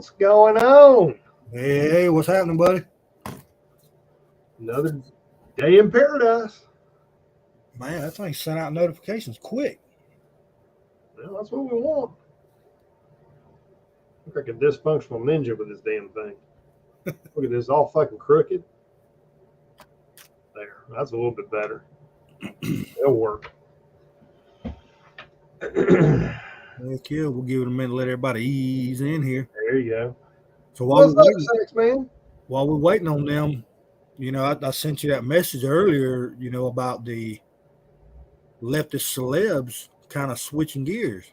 What's going on? Hey, what's happening, buddy? Another day in paradise. Man, that thing sent out notifications quick. Well, that's what we want. Look like a dysfunctional ninja with this damn thing. Look at this, all fucking crooked. There, that's a little bit better. It'll work. Heck yeah, we'll give it a minute to let everybody ease in here. There you go. So while What's man? While we're waiting on them, I sent you that message earlier, about the leftist celebs kind of switching gears.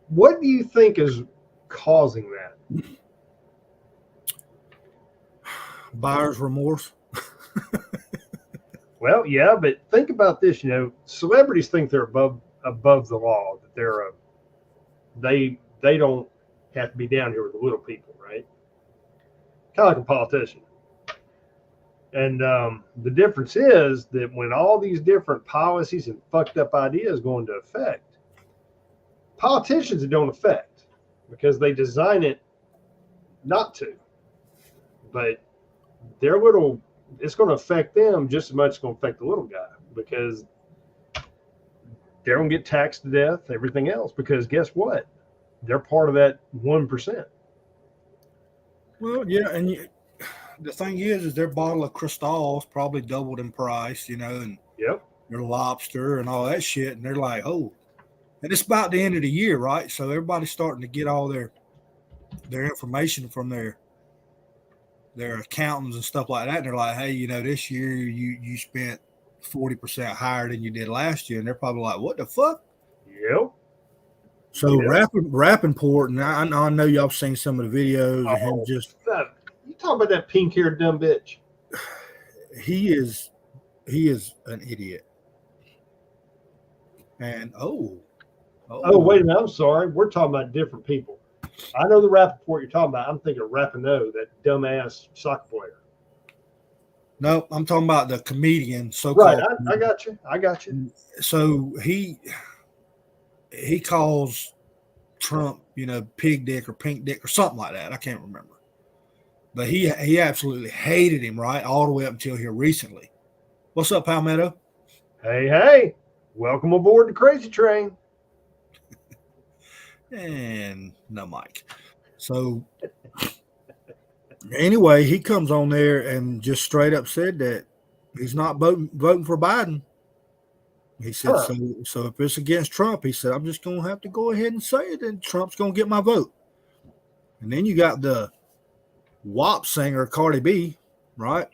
What do you think is causing that? Buyer's remorse. Well, yeah, but think about this. Celebrities think they're above the law. That they're they don't have to be down here with the little people, right? Kind of like a politician. And the difference is that when all these different policies and fucked up ideas go into effect, politicians it don't affect because they design it not to. But it's going to affect them just as much as it's going to affect the little guy because they're going to get taxed to death, everything else, because guess what? They're part of that 1%. Well, yeah, and the thing is their bottle of Cristal's probably doubled in price, and yep, their lobster and all that shit, and they're like, oh, and it's about the end of the year, right? So everybody's starting to get all their information from their accountants and stuff like that, and they're like, hey, this year you spent 40% higher than you did last year, and they're probably like, what the fuck? Yep. So Rappaport, and I know y'all seen some of the videos of him just. You talking about that pink-haired dumb bitch? He is an idiot. And oh, wait a minute, I'm sorry. We're talking about different people. I know the Rappaport you're talking about. I'm thinking of Rapinoe, that dumbass soccer player. No, I'm talking about the comedian. So-called. Right, I got you. So he calls Trump, pig dick or pink dick or something like that. I can't remember. But he absolutely hated him, right, all the way up until here recently. What's up, Palmetto? Hey, welcome aboard the crazy train. And no mic. So anyway, he comes on there and just straight up said that he's not voting for Biden. He said, so if it's against Trump, he said, I'm just going to have to go ahead and say it, and Trump's going to get my vote. And then you got the WAP singer Cardi B, right?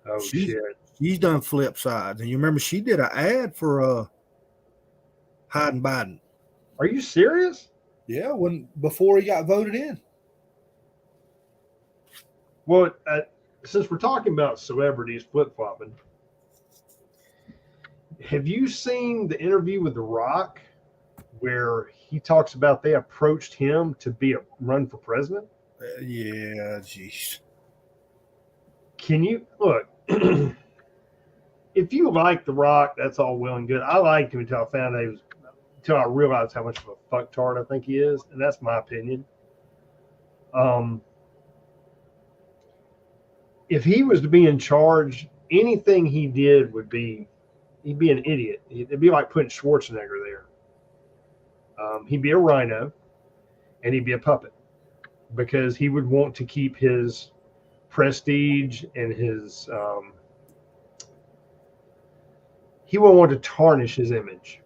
Oh, shit. She's done flip sides. And you remember she did an ad for hiding Biden. Are you serious? Yeah, before he got voted in. Well, since we're talking about celebrities flip-flopping, have you seen the interview with The Rock where he talks about they approached him to run for president? Yeah, jeez. Can you look? If you like The Rock, that's all well and good. I liked him until I realized how much of a fucktard I think he is, and that's my opinion. If he was to be in charge, anything he did he'd be an idiot. It'd be like putting Schwarzenegger there. He'd be a rhino, and he'd be a puppet because he would want to keep his prestige and his. He won't want to tarnish his image.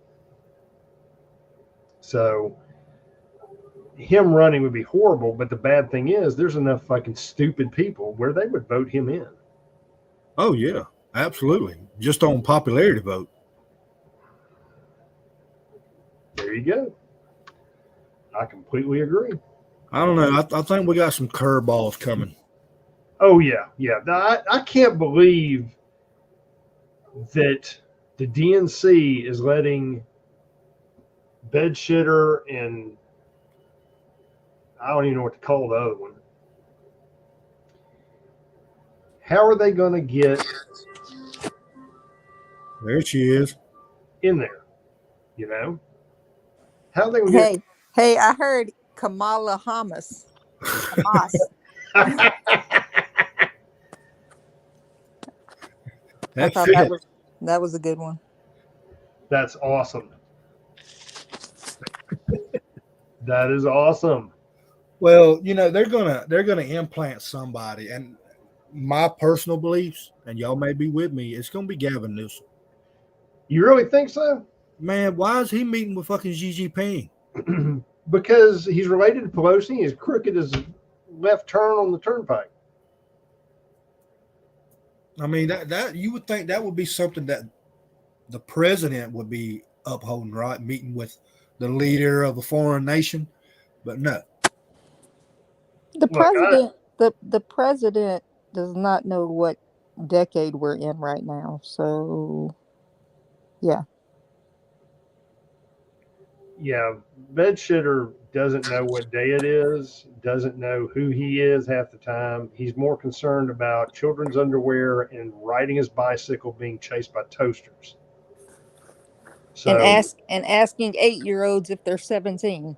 So him running would be horrible, but the bad thing is there's enough fucking stupid people where they would vote him in. Oh, yeah, absolutely. Just on popularity vote. There you go. I completely agree. I don't know. I think we got some curveballs coming. Oh, yeah. I can't believe that the DNC is letting Bedshitter and I don't even know what to call the other one. How are they going to get There she is. in there? How are they going to get? Hey, I heard Kamala Hamas. Hamas. I thought that was a good one. That's awesome. That is awesome. Well, they're gonna implant somebody, and my personal beliefs, and y'all may be with me, it's gonna be Gavin Newsom. You really think so? Man, why is he meeting with fucking Xi Jinping? Because he's related to Pelosi. He's crooked as a left turn on the turnpike. I mean, that you would think that would be something that the president would be upholding, right? Meeting with the leader of a foreign nation, but no. The president does not know what decade we're in right now. So, yeah. Yeah, bedshitter doesn't know what day it is, doesn't know who he is half the time. He's more concerned about children's underwear and riding his bicycle being chased by toasters. So, and asking 8-year-olds if they're 17.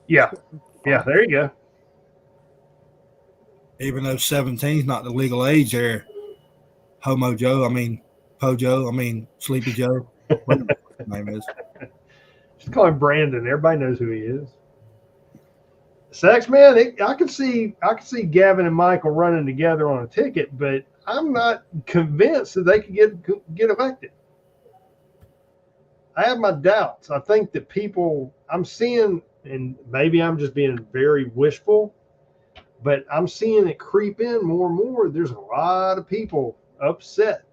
Yeah, there you go. Even though 17 is not the legal age there, Homo Joe, Pojo, Sleepy Joe, whatever his name is. Just call him Brandon. Everybody knows who he is. Sex man, I could see Gavin and Michael running together on a ticket, but I'm not convinced that they could get elected. I have my doubts. I think that people I'm seeing, and maybe I'm just being very wishful, but I'm seeing it creep in more and more. There's a lot of people upset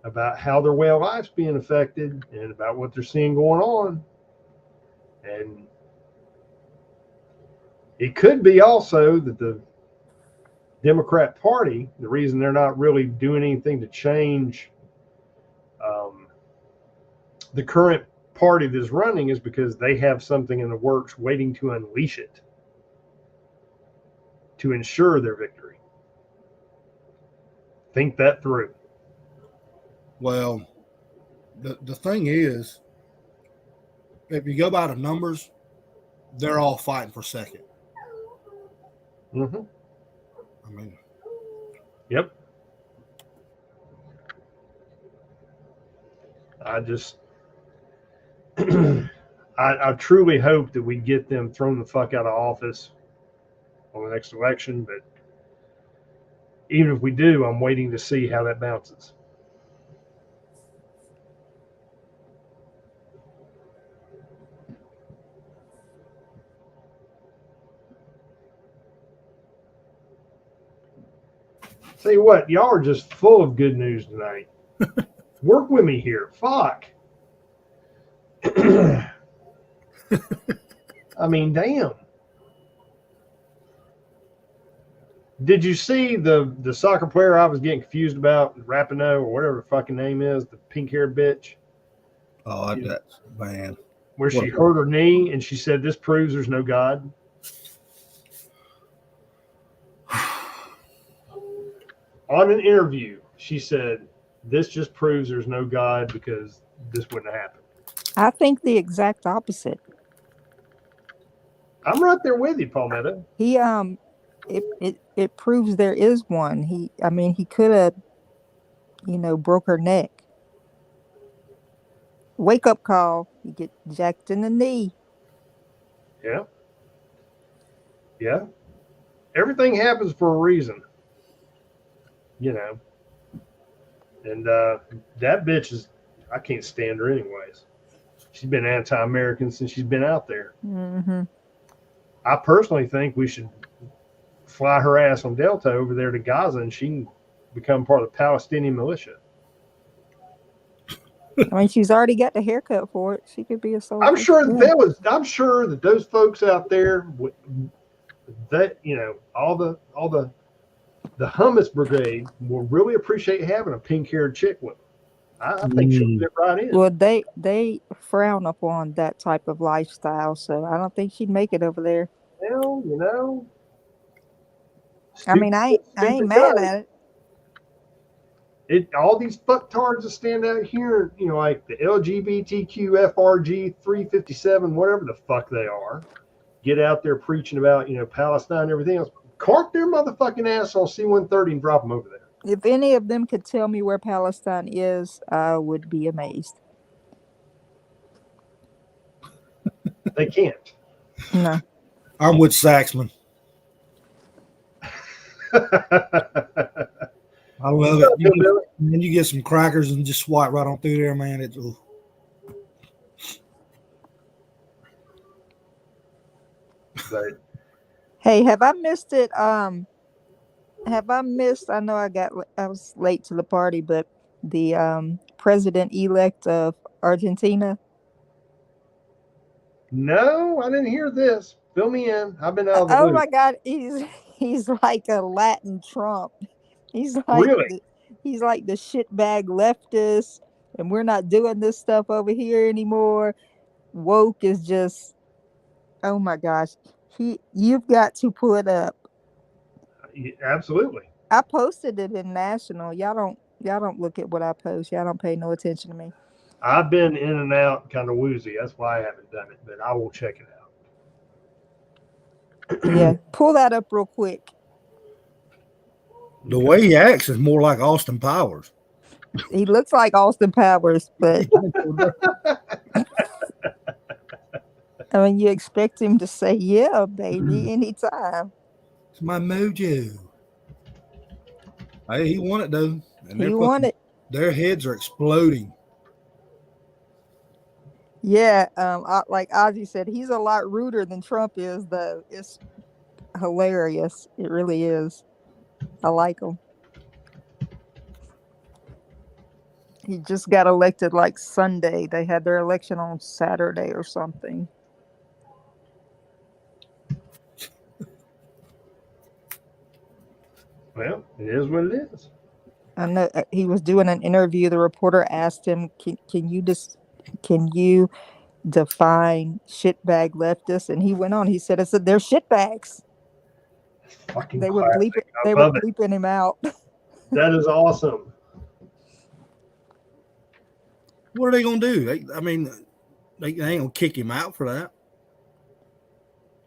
about how their way of life's being affected and about what they're seeing going on. And it could be also that the Democrat Party, the reason they're not really doing anything to change the current party that's running is because they have something in the works waiting to unleash it to ensure their victory. Think that through. Well, the thing is, if you go by the numbers, they're all fighting for second. Mm-hmm. Yep. I truly hope that we get them thrown the fuck out of office on the next election, but even if we do, I'm waiting to see how that bounces. Tell you what, y'all are just full of good news tonight. Work with me here. Fuck. I mean, damn. Did you see the soccer player I was getting confused about, Rapinoe or whatever the fucking name is, the pink-haired bitch? Oh, that's man. Where she hurt her knee and she said, "This proves there's no God." On an interview, she said, "This just proves there's no God because this wouldn't have happened." I think the exact opposite. I'm right there with you, Palmetto. It proves there is one. He could have, broke her neck. Wake up call. You get jacked in the knee. Yeah. Yeah. Everything happens for a reason. And that bitch I can't stand her anyways. She's been anti-American since she's been out there. Mm-hmm. I personally think we should fly her ass on Delta over there to Gaza and she can become part of the Palestinian militia. She's already got the haircut for it. She could be a soldier. I'm sure that those folks out there, that all the hummus brigade will really appreciate having a pink-haired chick with them. I think she'll fit right in. Well, they frown upon that type of lifestyle, so I don't think she'd make it over there. Well, I ain't mad at it. All these fucktards that stand out here, like the LGBTQ FRG 357, whatever the fuck they are, get out there preaching about, Palestine and everything else. Park their motherfucking ass on C-130 and drop them over there. If any of them could tell me where Palestine is, I would be amazed. They can't. No. I'm with Saxman. I love it. And then you get some crackers and just swipe right on through there, man. It's But, hey, have I missed it? I know I was late to the party, but the president-elect of Argentina. no, I didn't hear this. Fill me in. I've been out of the Oh loop. my God, he's like a Latin Trump. He's like Really? he's like the shitbag leftist, and we're not doing this stuff over here anymore. Woke is just, oh my gosh. You've got to pull it up. Absolutely. I posted it in National. Y'all don't look at what I post. Y'all don't pay no attention to me. I've been in and out kind of woozy. That's why I haven't done it, but I will check it out. Yeah, pull that up real quick. the way he acts is more like Austin Powers. He looks like Austin Powers, but I mean, you expect him to say, "Yeah, baby," anytime. It's my mojo. Hey, he won it though. And He won it. Their heads are exploding. Yeah, like Ozzy said, he's a lot ruder than Trump is, though. It's hilarious. It really is. I like him. He just got elected like Sunday. They had their election on Saturday or something. Well, it is what it is. I know he was doing an interview. The reporter asked him, "Can you define shitbag leftists?" And he went on. He said, "They're shitbags." Fucking They were classic. bleeping him out. That is awesome. What are they gonna do? They ain't gonna kick him out for that.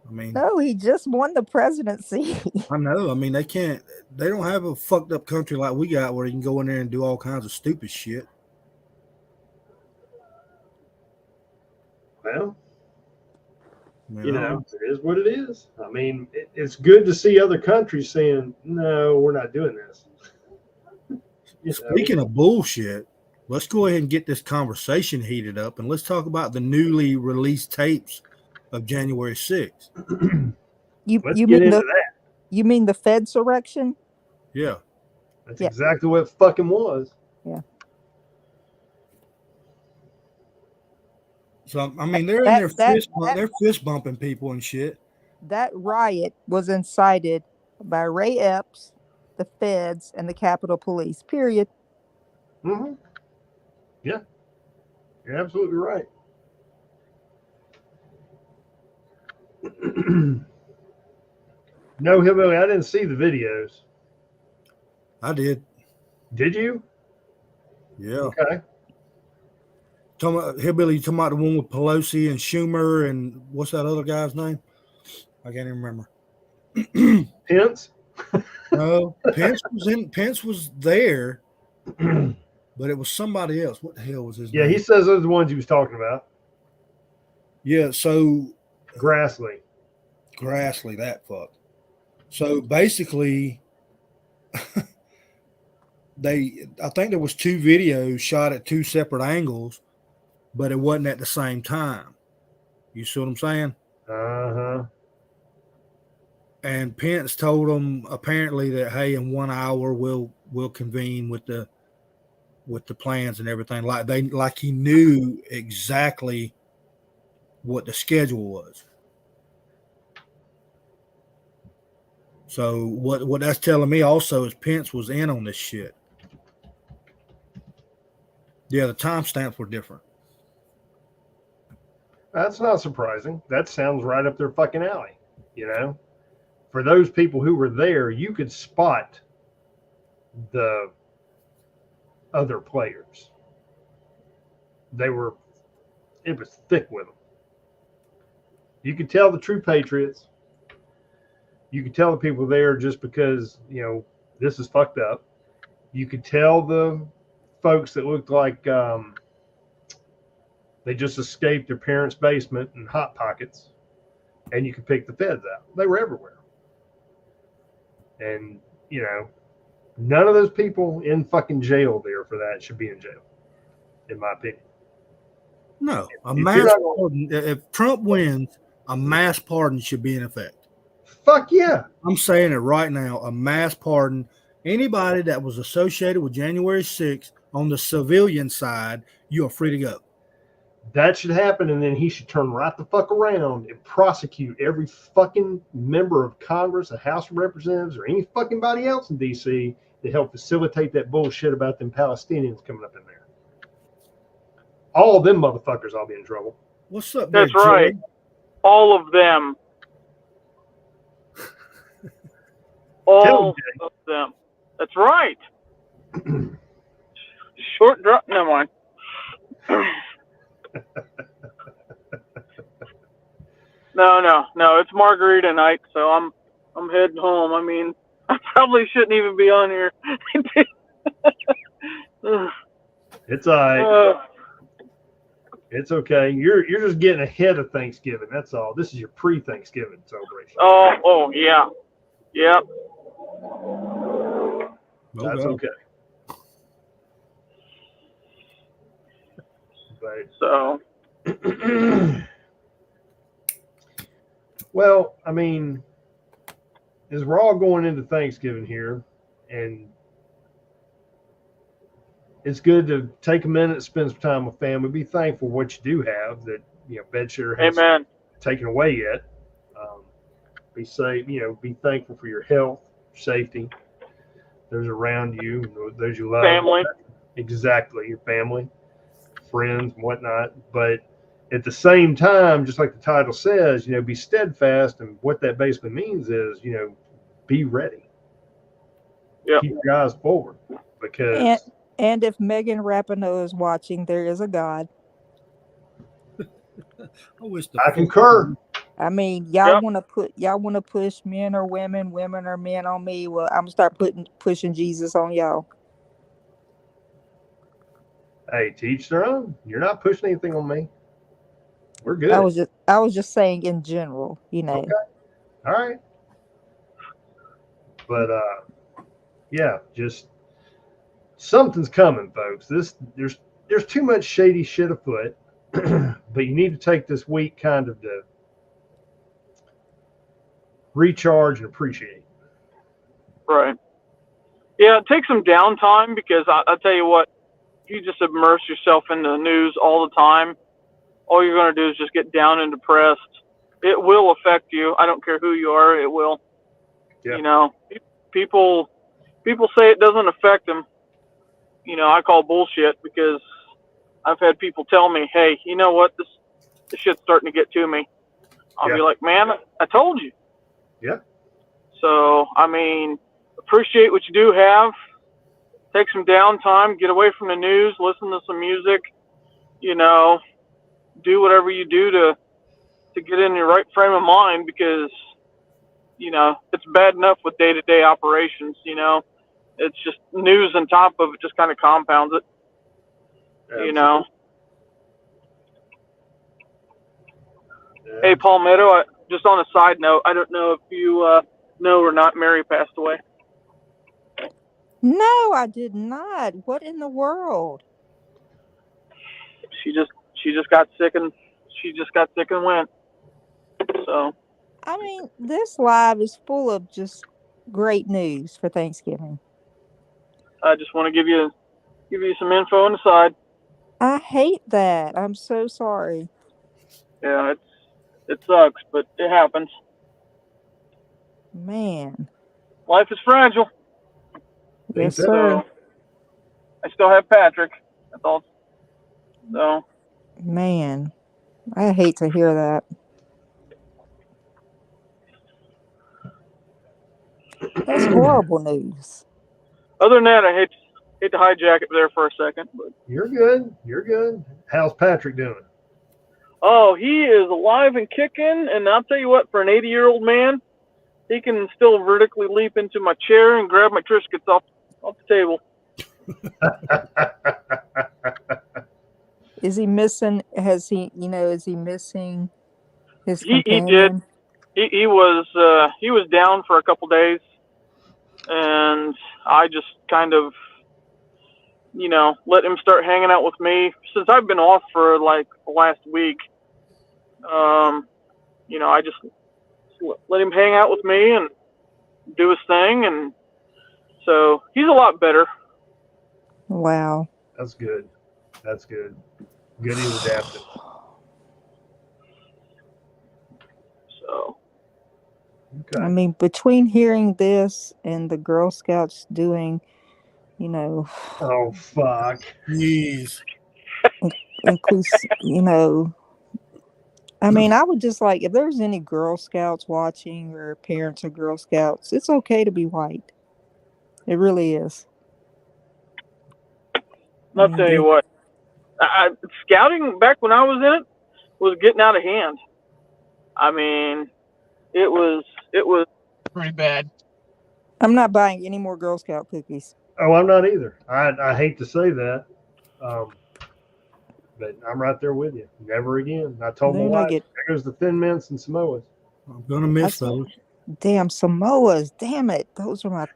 I mean, No, he just won the presidency. I know. I mean, they don't have a fucked up country like we got where you can go in there and do all kinds of stupid shit. Well, it is what it is. I mean, it's good to see other countries saying, no, we're not doing this. Speaking of bullshit, let's go ahead and get this conversation heated up, and let's talk about the newly released tapes of January 6th. Let's get into that. You mean the Fedsurrection? Yeah. That's exactly what it fucking was. Yeah. So, I mean, they're in their they're fist bumping people and shit. That riot was incited by Ray Epps, the feds, and the Capitol Police, period. Mm-hmm. Yeah. You're absolutely right. No, Hillbilly, I didn't see the videos. I did. Did you? Yeah. Okay. Hillbilly, you talking about the one with Pelosi and Schumer and what's that other guy's name? I can't even remember. Pence? No, Pence was there, but it was somebody else. What the hell was his name? Yeah, he says those are the ones he was talking about. Yeah, so Grassley, that fuck. So basically, I think there was 2 videos shot at 2 separate angles, but it wasn't at the same time. You see what I'm saying? Uh-huh. And Pence told them apparently that, hey, in 1 hour we'll convene with the plans and everything. Like he knew exactly what the schedule was. So what that's telling me also is Pence was in on this shit. Yeah, the timestamps were different. That's not surprising. That sounds right up their fucking alley, For those people who were there, you could spot the other players. It was thick with them. You could tell the true patriots. You could tell the people there just because, this is fucked up. You could tell the folks that looked like they just escaped their parents' basement in Hot Pockets, and you could pick the feds out. They were everywhere. And, none of those people in fucking jail there for that should be in jail, in my opinion. No, a mass pardon. If Trump wins, a mass pardon should be in effect. Fuck yeah. I'm saying it right now, a mass pardon. Anybody that was associated with January 6th on the civilian side, you are free to go. That should happen, and then he should turn right the fuck around and prosecute every fucking member of Congress, the House of Representatives, or any fucking body else in D.C. to help facilitate that bullshit about them Palestinians coming up in there. All of them motherfuckers all be in trouble. What's up, That's there, right. Joey? All of them. All of them. That's right. Short drop. Never mind. No. It's margarita night, so I'm heading home. I mean, I probably shouldn't even be on here. It's all right. It's okay. You're just getting ahead of Thanksgiving. That's all. This is your pre-Thanksgiving celebration. Oh yeah. Yep. That's okay. But So. Well, I mean, as we're all going into Thanksgiving here, and it's good to take a minute, spend some time with family, be thankful for what you do have that, Bedshitter hasn't taken away yet. Be safe, be thankful for your health, safety, those around you, those you love. Family. Exactly, your family, friends, and whatnot. But at the same time, just like the title says, be steadfast. And what that basically means is, be ready. Yep. Keep your eyes forward. Because and if Megan Rapinoe is watching, there is a God. I concur. I mean, y'all want to push men or women or men on me. Well, I'm gonna start pushing Jesus on y'all. Hey, to each their own. You're not pushing anything on me. We're good. I was just saying in general, Okay. All right. But yeah, just something's coming, folks. There's too much shady shit afoot, but you need to take this week kind of to recharge and appreciate. Right. Yeah, take some downtime because I'll tell you what, if you just immerse yourself in the news all the time, all you're going to do is just get down and depressed. It will affect you. I don't care who you are. It will. Yeah. People say it doesn't affect them. I call bullshit because I've had people tell me, hey, you know what? This shit's starting to get to me. I'll be like, man, I told you. Yeah. So, I mean, appreciate what you do have. Take some downtime. Get away from the news. Listen to some music. Do whatever you do to get in your right frame of mind because, it's bad enough with day-to-day operations, It's just news on top of it just kind of compounds it, Absolutely. Yeah. Hey, Palmetto, just on a side note, I don't know if you know or not, Mary passed away. No, I did not. What in the world? She just got sick and went. So. I mean, this live is full of just great news for Thanksgiving. I just want to give you some info on the side. I hate that. I'm so sorry. Yeah, it sucks, but it happens. Man. Life is fragile. Yes, sir. I still have Patrick. That's all. So. Man, I hate to hear that. That's horrible news. Other than that, I hate to hijack it there for a second, but You're good. How's Patrick doing? Oh, he is alive and kicking, and I'll tell you what, for an 80-year-old man, he can still vertically leap into my chair and grab my Triscuits off the table. Is he missing? Has he? Is he missing his He did. companion? He was down for a couple days, and I just kind of, let him start hanging out with me since I've been off for like the last week. I just let him hang out with me and do his thing, and so he's a lot better. Wow. That's good. That's good. Good he's adapted. So. Okay. I mean, between hearing this and the Girl Scouts doing, Oh fuck. Jeez. includes, I mean, I would just like, if there's any Girl Scouts watching or parents of Girl Scouts, it's okay to be white. It really is. I'll tell you what, scouting back when I was in it was getting out of hand. I mean, it was Pretty bad. I'm not buying any more Girl Scout cookies. Oh, I'm not either. I hate to say that, but I'm right there with you. Never again. I told my wife, there goes the Thin Mints and Samoas. I'm gonna miss those. Damn Samoas! Damn it, those are my.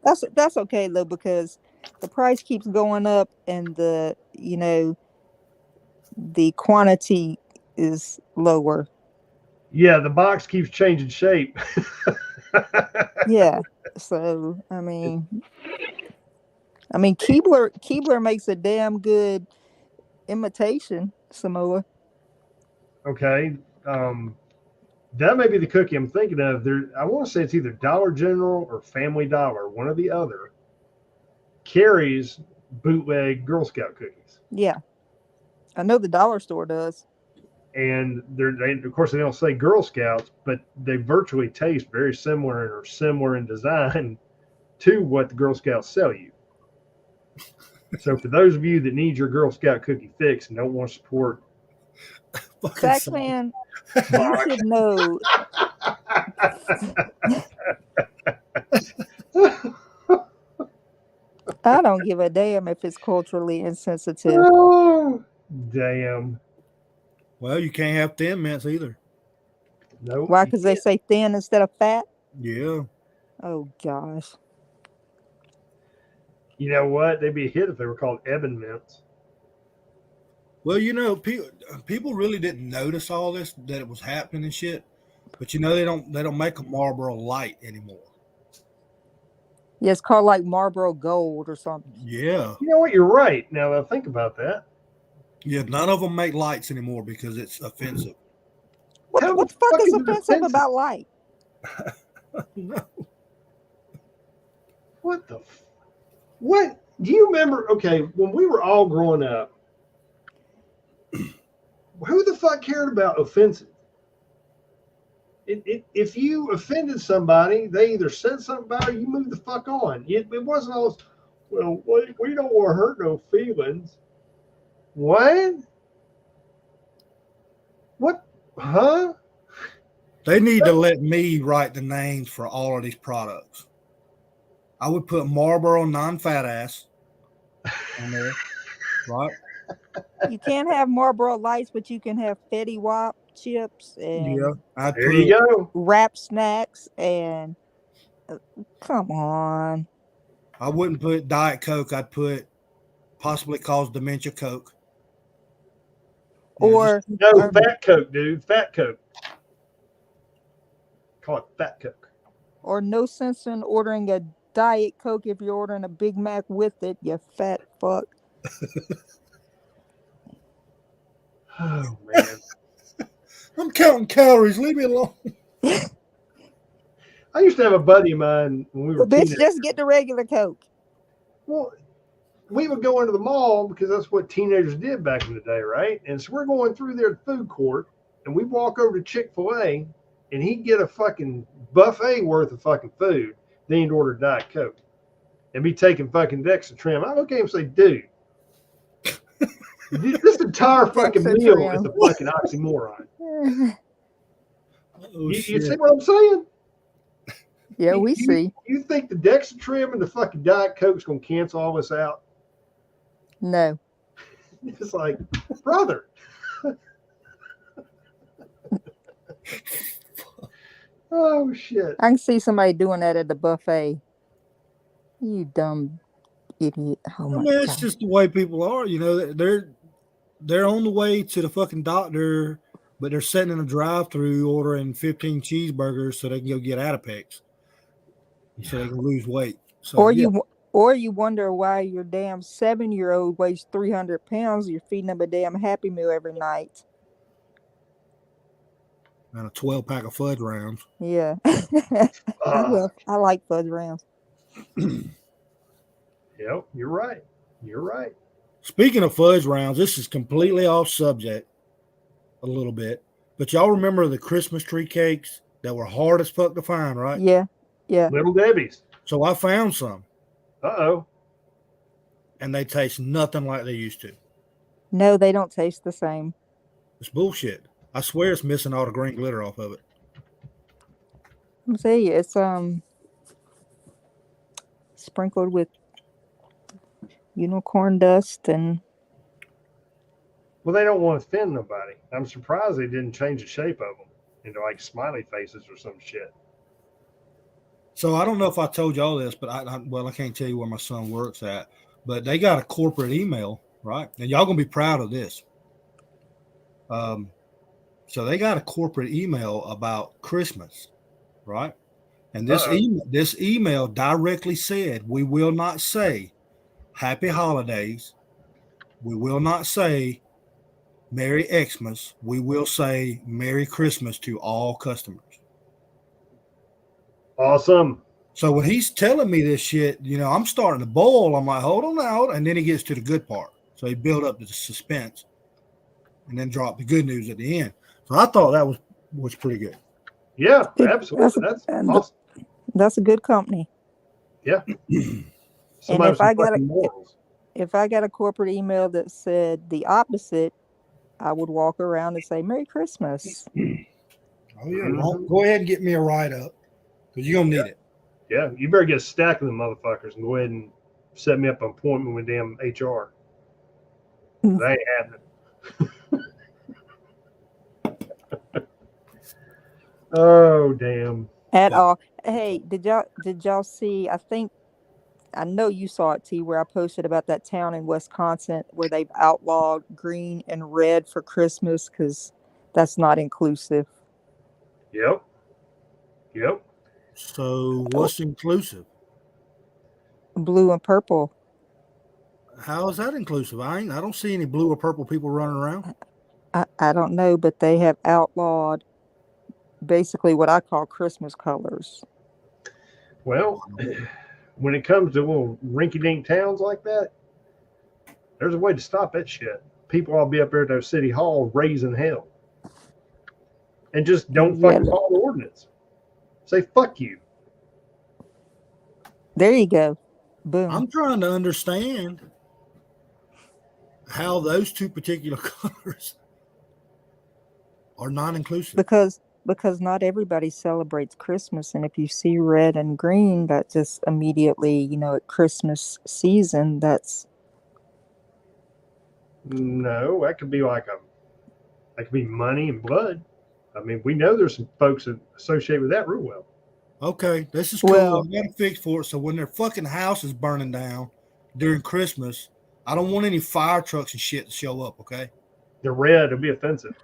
That's okay though, because the price keeps going up and the quantity is lower. Yeah, the box keeps changing shape. Yeah. So I mean Keebler makes a damn good imitation Samoa. Okay. That may be the cookie I'm thinking of. I want to say it's either Dollar General or Family Dollar, one or the other, carries bootleg Girl Scout cookies. Yeah. I know the dollar store does. And of course, they don't say Girl Scouts, but they virtually taste very similar and are similar in design to what the Girl Scouts sell you. So for those of you that need your Girl Scout cookie fix and don't want to support Saxman, you should know. I don't give a damn if it's culturally insensitive. Oh, damn. Well, you can't have Thin Mints either. No. Why? Because they say thin instead of fat? Yeah. Oh, gosh. You know what? They'd be a hit if they were called Ebon Mints. Well, people really didn't notice all this, that it was happening and shit. But they don't make a Marlboro Light anymore. Yeah, it's called like Marlboro Gold or something. Yeah. You know what? You're right. Now that I think about that. Yeah, none of them make lights anymore because it's offensive. What the fuck is offensive about light? No. What? Do you remember? Okay, when we were all growing up, who the fuck cared about offensive? If you offended somebody, they either said something about it or you moved the fuck on. It wasn't all, well, we don't want to hurt no feelings. What? What? Huh? They need to let me write the names for all of these products. I would put Marlboro non-fat ass on there, right? You can't have Marlboro Lights, but you can have Fetty Wap chips and there you go. Wrap snacks and come on. I wouldn't put Diet Coke. I'd put possibly cause dementia Coke. Or Fat Coke, dude. Fat Coke. Call it Fat Coke. Or no sense in ordering a Diet Coke if you're ordering a Big Mac with it, you fat fuck. Oh, man. I'm counting calories. Leave me alone. I used to have a buddy of mine when we were bitch, just get the regular Coke. Well, we would go into the mall because that's what teenagers did back in the day, right? And so we're going through their food court, and we walk over to Chick-fil-A, and he'd get a fucking buffet worth of fucking food. Then he'd order Diet Coke and be taking fucking Dexatrim. I look at him and say, dude, This entire fucking meal is a fucking oxymoron. Oh, You shit. see what I'm saying? Yeah, we see. You think the Dexatrim and the fucking Diet Coke's gonna cancel all this out? No. It's like, brother. Oh shit. I can see somebody doing that at the buffet. You dumb idiot. Oh I my mean, it's God. just the way people are. You know, they're on the way to the fucking doctor, but they're sitting in a drive-through ordering 15 cheeseburgers so they can go get Adipex, so they can lose weight. So Or you wonder why your damn 7-year-old weighs 300 pounds. You're feeding him a damn Happy Meal every night. and a 12-pack of fudge rounds. Yeah. I like fudge rounds. Yep, you're right. You're right. Speaking of fudge rounds, this is completely off subject a little bit, but y'all remember the Christmas tree cakes that were hard as fuck to find, right? Yeah. Yeah. Little Debbie's. So I found some, Uh-oh. and they taste nothing like they used to. No, they don't taste the same. It's bullshit. I swear it's missing all the green glitter off of it. I'm saying it's sprinkled with unicorn dust and Well, they don't want to offend nobody. I'm surprised they didn't change the shape of them into like smiley faces or some shit. So I don't know if I told y'all this, but I can't tell you where my son works at, but they got a corporate email, right? And y'all gonna be proud of this. So they got a corporate email about Christmas, right? And this email directly said, "We will not say Happy Holidays. We will not say Merry Xmas. We will say Merry Christmas to all customers." Awesome. So when he's telling me this shit, you know, I'm starting to boil. I'm like, hold on out. And then he gets to the good part. So he built up the suspense and then dropped the good news at the end. So I thought that was pretty good. Yeah, absolutely. That's awesome. That's a good company. Yeah. And if I got a corporate email that said the opposite, I would walk around and say Merry Christmas. Oh yeah, go ahead and get me a write-up because you're gonna need it. Yeah, you better get a stack of them motherfuckers and go ahead and set me up an appointment with damn HR. That ain't happening. Oh damn. At all. Hey, did y'all see? I know you saw it, T, where I posted about that town in Wisconsin where they've outlawed green and red for Christmas because that's not inclusive. Yep. So what's inclusive? Blue and purple. How is that inclusive? I don't see any blue or purple people running around. I don't know, but they have outlawed basically what I call Christmas colors. Well, when it comes to little rinky-dink towns like that, there's a way to stop that shit. People all be up there at their city hall raising hell. And just don't fucking follow the ordinance. Say fuck you. There you go. Boom. I'm trying to understand how those two particular colors are non-inclusive. Because not everybody celebrates Christmas, and if you see red and green, that just immediately, at Christmas season, that's no, that could be that could be money and blood. I mean, we know there's some folks that associate with that real well. Okay, this is cool. I got a fix for it. So when their fucking house is burning down during Christmas, I don't want any fire trucks and shit to show up, okay? The red will be offensive.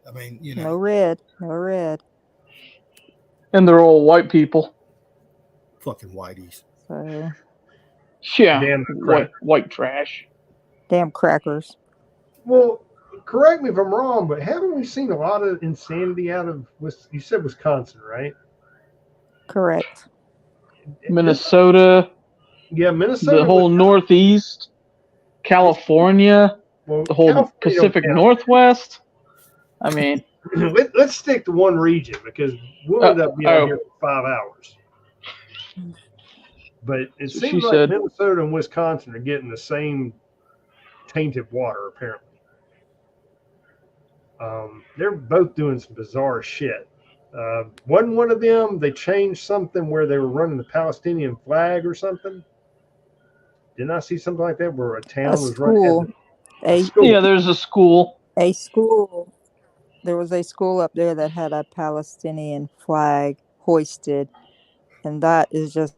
I mean, no red. And they're all white people. Fucking whiteys. So yeah, damn white trash. Damn crackers. Well, correct me if I'm wrong, but haven't we seen a lot of insanity out of, you said Wisconsin, right? Correct. Minnesota. Yeah, Minnesota. The whole Northeast. California. Well, the whole Pacific Northwest. I mean. Let's stick to one region because we'll end up being here for 5 hours. But it seems like Minnesota and Wisconsin are getting the same tainted water, apparently. They're both doing some bizarre shit. Wasn't one of them, they changed something where they were running the Palestinian flag or something? Didn't I see something like that where a A town was running school, a a school? Yeah, there's a school. a school. There was a school up there that had a Palestinian flag hoisted, and that is just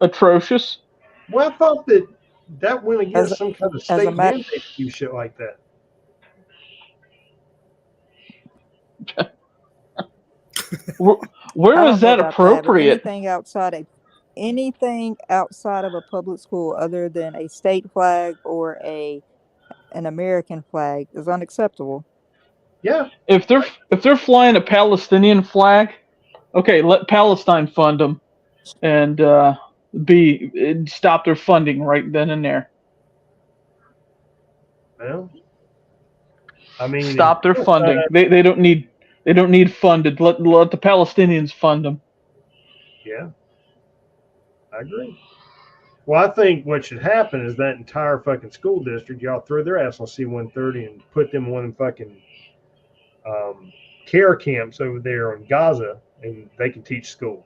Atrocious. Well, I thought that went as against some kind of as a state matter. mandate to do shit like that. Where I is don't know that about that, but appropriate? anything outside of a public school other than a state flag or an American flag is unacceptable. Yeah, If they're flying a Palestinian flag, okay, let Palestine fund them and stop their funding right then and there. well, I mean, in Stop their funding. Palestine, They don't need funded. Let the Palestinians fund them. yeah, I agree. Well, I think what should happen is that entire fucking school district, y'all throw their ass on C-130 and put them in one of them fucking care camps over there in Gaza, and they can teach school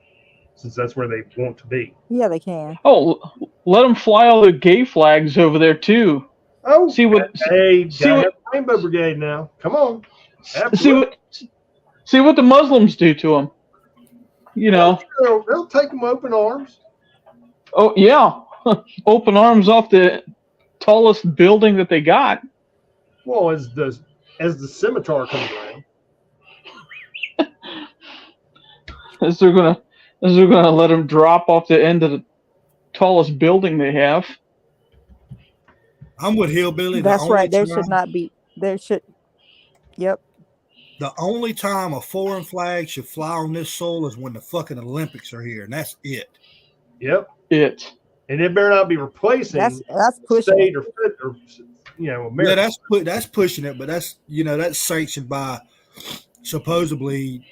since that's where they want to be. Yeah, they can. Oh, let them fly all the gay flags over there too. Oh, See what? hey, See gotta what? have the Rainbow Brigade now. Come on, See absolutely. what? See what the Muslims do to them. You know. They'll take them open arms. Oh yeah, open arms off the tallest building that they got. Well, as the scimitar comes around. As they're gonna let them drop off the end of the tallest building they have. I'm with Hillbilly. That's right. There should not be. There should. Yep. The only time a foreign flag should fly on this soil is when the fucking Olympics are here, and that's it. Yep. It. And it better not be replacing That's pushing state it. or America. Yeah, that's pushing it, but that's that's sanctioned by supposedly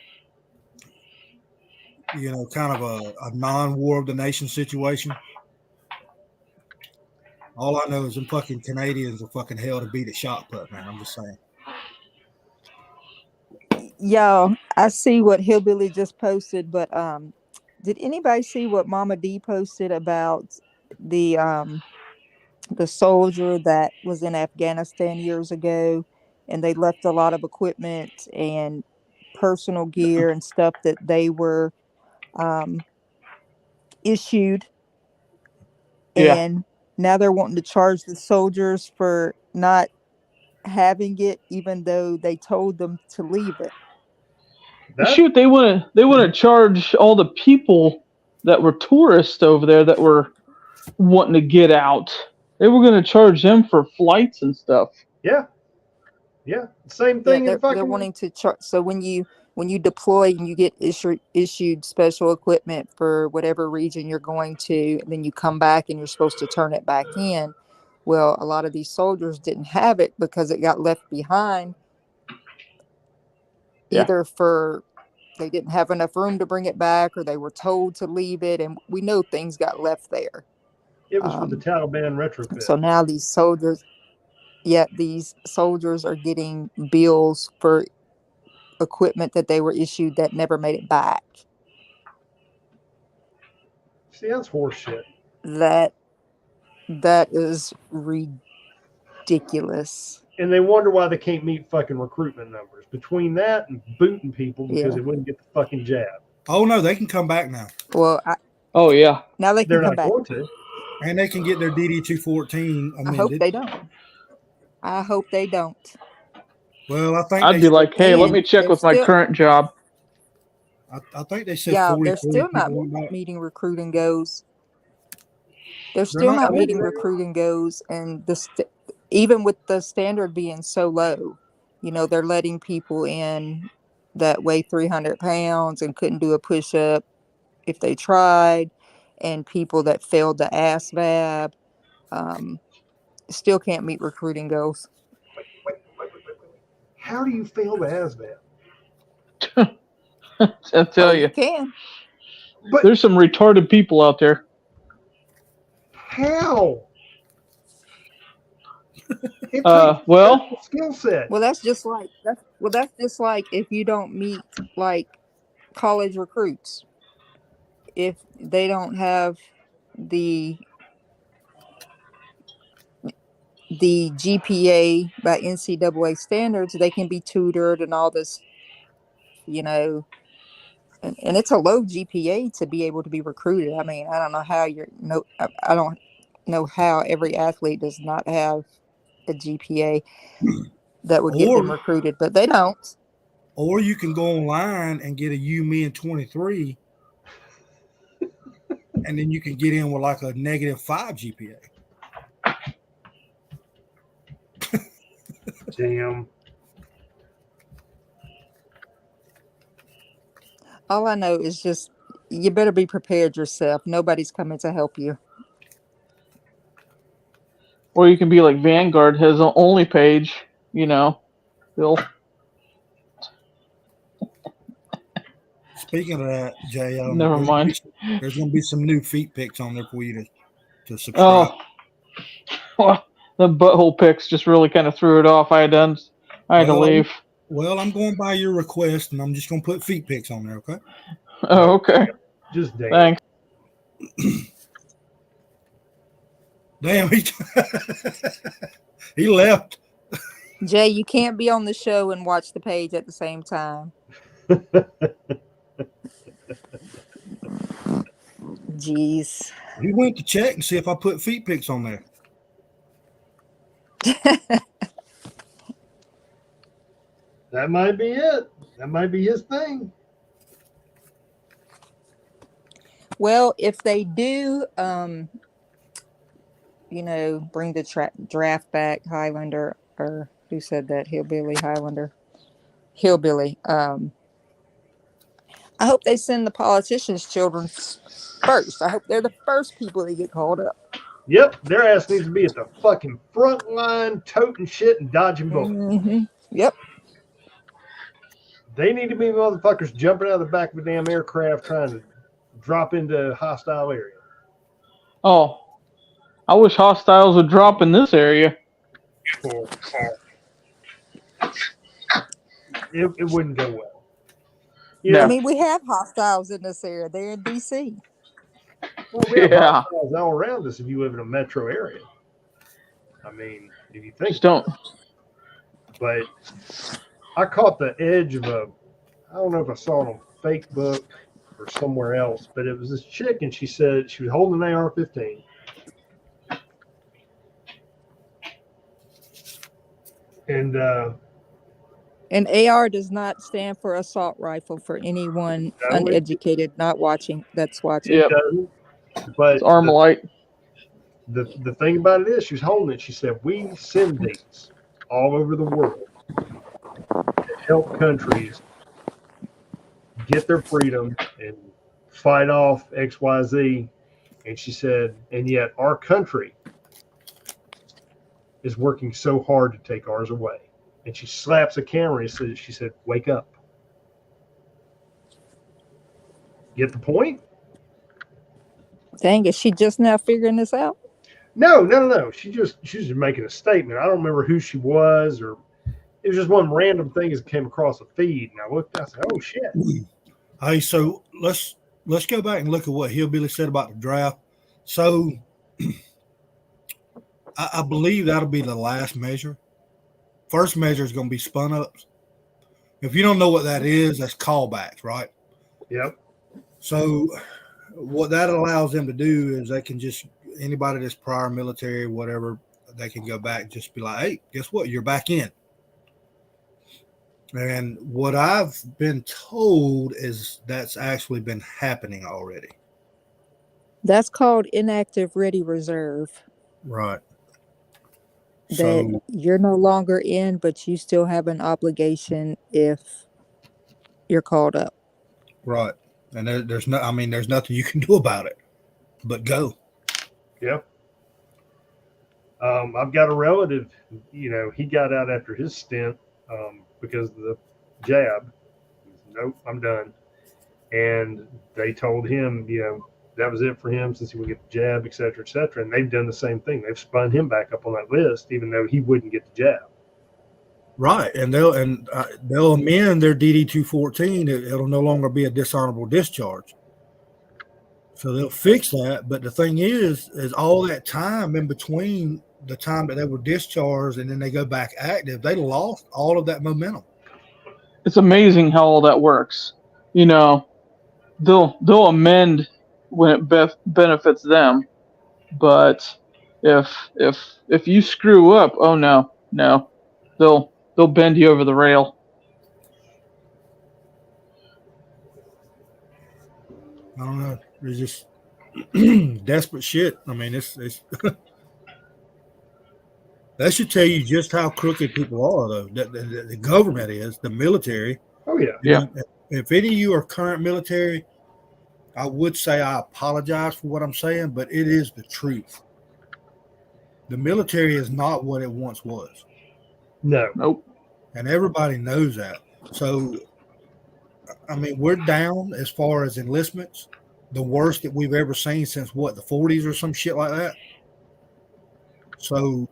kind of a non-war of the nation situation. All I know is them fucking Canadians are fucking hell to beat a shot put, man. I'm just saying. Yo, I see what Hillbilly just posted, but did anybody see what Mama D posted about the soldier that was in Afghanistan years ago, and they left a lot of equipment and personal gear and stuff that they were issued, and now they're wanting to charge the soldiers for not having it, even though they told them to leave it. Shoot, they want to charge all the people that were tourists over there that were wanting to get out. They were going to charge them for flights and stuff. Yeah. Same thing. Yeah, they're wanting to charge. So when you deploy and you get issued special equipment for whatever region you're going to, and then you come back and you're supposed to turn it back in. Well, a lot of these soldiers didn't have it because it got left behind. Yeah. Either they didn't have enough room to bring it back, or they were told to leave it, and we know things got left there. It was for the Taliban retrofit. So now these soldiers are getting bills for equipment that they were issued that never made it back. See, that's horseshit. That is ridiculous. And they wonder why they can't meet fucking recruitment numbers. Between that and booting people because they wouldn't get the fucking jab. Oh no, they can come back now. Well, oh yeah, now they can They're come not back. going to. And they can get their DD-214 amended. I hope they don't. I hope they don't. Well, I think I'd be like, hey, let me check with my current job. I think they said 40. They're still not meeting recruiting goals. They're still not meeting recruiting goals, and even with the standard being so low, they're letting people in that weigh 300 pounds and couldn't do a push-up if they tried, and people that failed the ASVAB still can't meet recruiting goals. Wait. How do you fail the ASVAB? I'll tell you. You can. But there's some retarded people out there. How? It Uh, takes well- a special skill set. Well, that's just like if you don't meet like college recruits, if they don't have the GPA by NCAA standards, they can be tutored and all this, you know, and it's a low GPA to be able to be recruited. I mean, I don't know how I don't know how every athlete does not have a GPA that would get them Or recruited, but they don't. or you can go online and get a UMen 23, and then you can get in with like a -5 GPA. Damn. All I know is just you better be prepared yourself. Nobody's coming to help you. Or you can be like Vanguard has an only page, you know, Bill. Speaking of that, Jay, Never mind. There's gonna be some new feet pics on there for you to subscribe. Oh, well, the butthole pics just really kind of threw it off. I had to Well, leave. Well, I'm going by your request, and I'm just gonna put feet pics on there. Okay. Oh, okay. Just damn. Thanks. Damn, he left. Jay, you can't be on the show and watch the page at the same time. Jeez. He went to check and see if I put feet pics on there. That might be it. That might be his thing. Well, if they do, you know, bring the draft back, Highlander, or who said that? Hillbilly. I hope they send the politicians' children first. I hope they're the first people that get called up. Yep, their ass needs to be at the fucking front line, toting shit and dodging bullets. Mm-hmm. Yep. They need to be motherfuckers jumping out of the back of a damn aircraft trying to drop into a hostile area. Oh, I wish hostiles would drop in this area. It wouldn't go well. No. I mean, we have hostiles in this area. They're in D.C. Well, we have Yeah. hostiles all around us if you live in a metro area. I mean, if you think Just don't. But I caught the edge of I don't know if I saw it on Facebook or somewhere else, but it was this chick, and she said she was holding an AR-15. And And AR does not stand for assault rifle for anyone No, it- uneducated that's watching. Yep. doesn't. But It's Armalite. the thing about it is, she was holding it. She said, "We send these all over the world to help countries get their freedom and fight off XYZ." And she said, "And yet our country is working so hard to take ours away." And she slaps a camera and says, "She said, wake up." Get the point? Dang, is she just now figuring this out? No. She was just making a statement. I don't remember who she was, or it was just one random thing that came across the feed, and I looked. I said, "Oh shit!" Hey, so let's go back and look at what Hillbilly said about the draft. So I believe that'll be the last measure. First measure is going to be spun ups. If you don't know what that is, that's callbacks, right? Yep. So what that allows them to do is they can just, anybody that's prior military, whatever, they can go back and just be like, hey, guess what? You're back in. And what I've been told is that's actually been happening already. That's called inactive ready reserve. Right. That So you're no longer in, but you still have an obligation if you're called up. right. And there's nothing you can do about it but go. Yep. I've got a relative, he got out after his stint because of the jab. Nope, I'm done. And they told him, that was it for him since he would get the jab, et cetera, et cetera. And they've done the same thing. They've spun him back up on that list, even though he wouldn't get the jab. Right, and they'll amend their DD 214. It'll no longer be a dishonorable discharge. So they'll fix that. But the thing is all that time in between the time that they were discharged and then they go back active, they lost all of that momentum. It's amazing how all that works. You know, they'll amend when it benefits them, but if you screw up, oh no, they'll bend you over the rail. I don't know. It's just desperate shit. I mean, it's that should tell you just how crooked people are, though. The government is, the military. Oh, yeah. Yeah. If any of you are current military, I would say I apologize for what I'm saying, but it is the truth. The military is not what it once was. No. Nope. And everybody knows that. So, I mean, we're down as far as enlistments, the worst that we've ever seen since what, the 40s or some shit like that. So,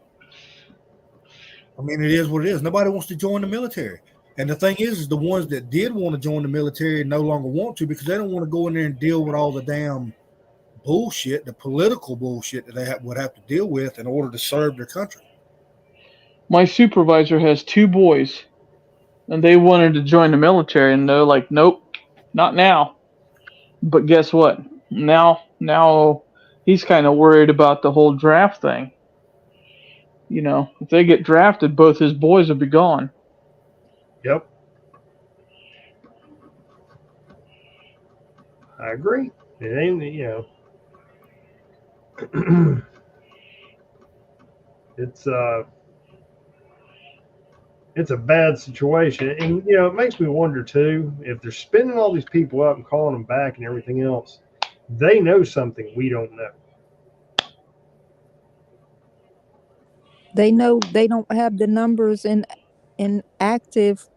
I mean, it is what it is. Nobody wants to join the military. And the thing is the ones that did want to join the military no longer want to because they don't want to go in there and deal with all the damn bullshit, the political bullshit that they would have to deal with in order to serve their country. My supervisor has 2 boys, and they wanted to join the military, and they're like, nope, not now. But guess what? Now he's kind of worried about the whole draft thing. You know, if they get drafted, both his boys will be gone. Yep. I agree. It ain't, you know, it's a bad situation. And, you know, it makes me wonder, too, if they're spinning all these people up and calling them back and everything else, they know something we don't know. They know they don't have the numbers in active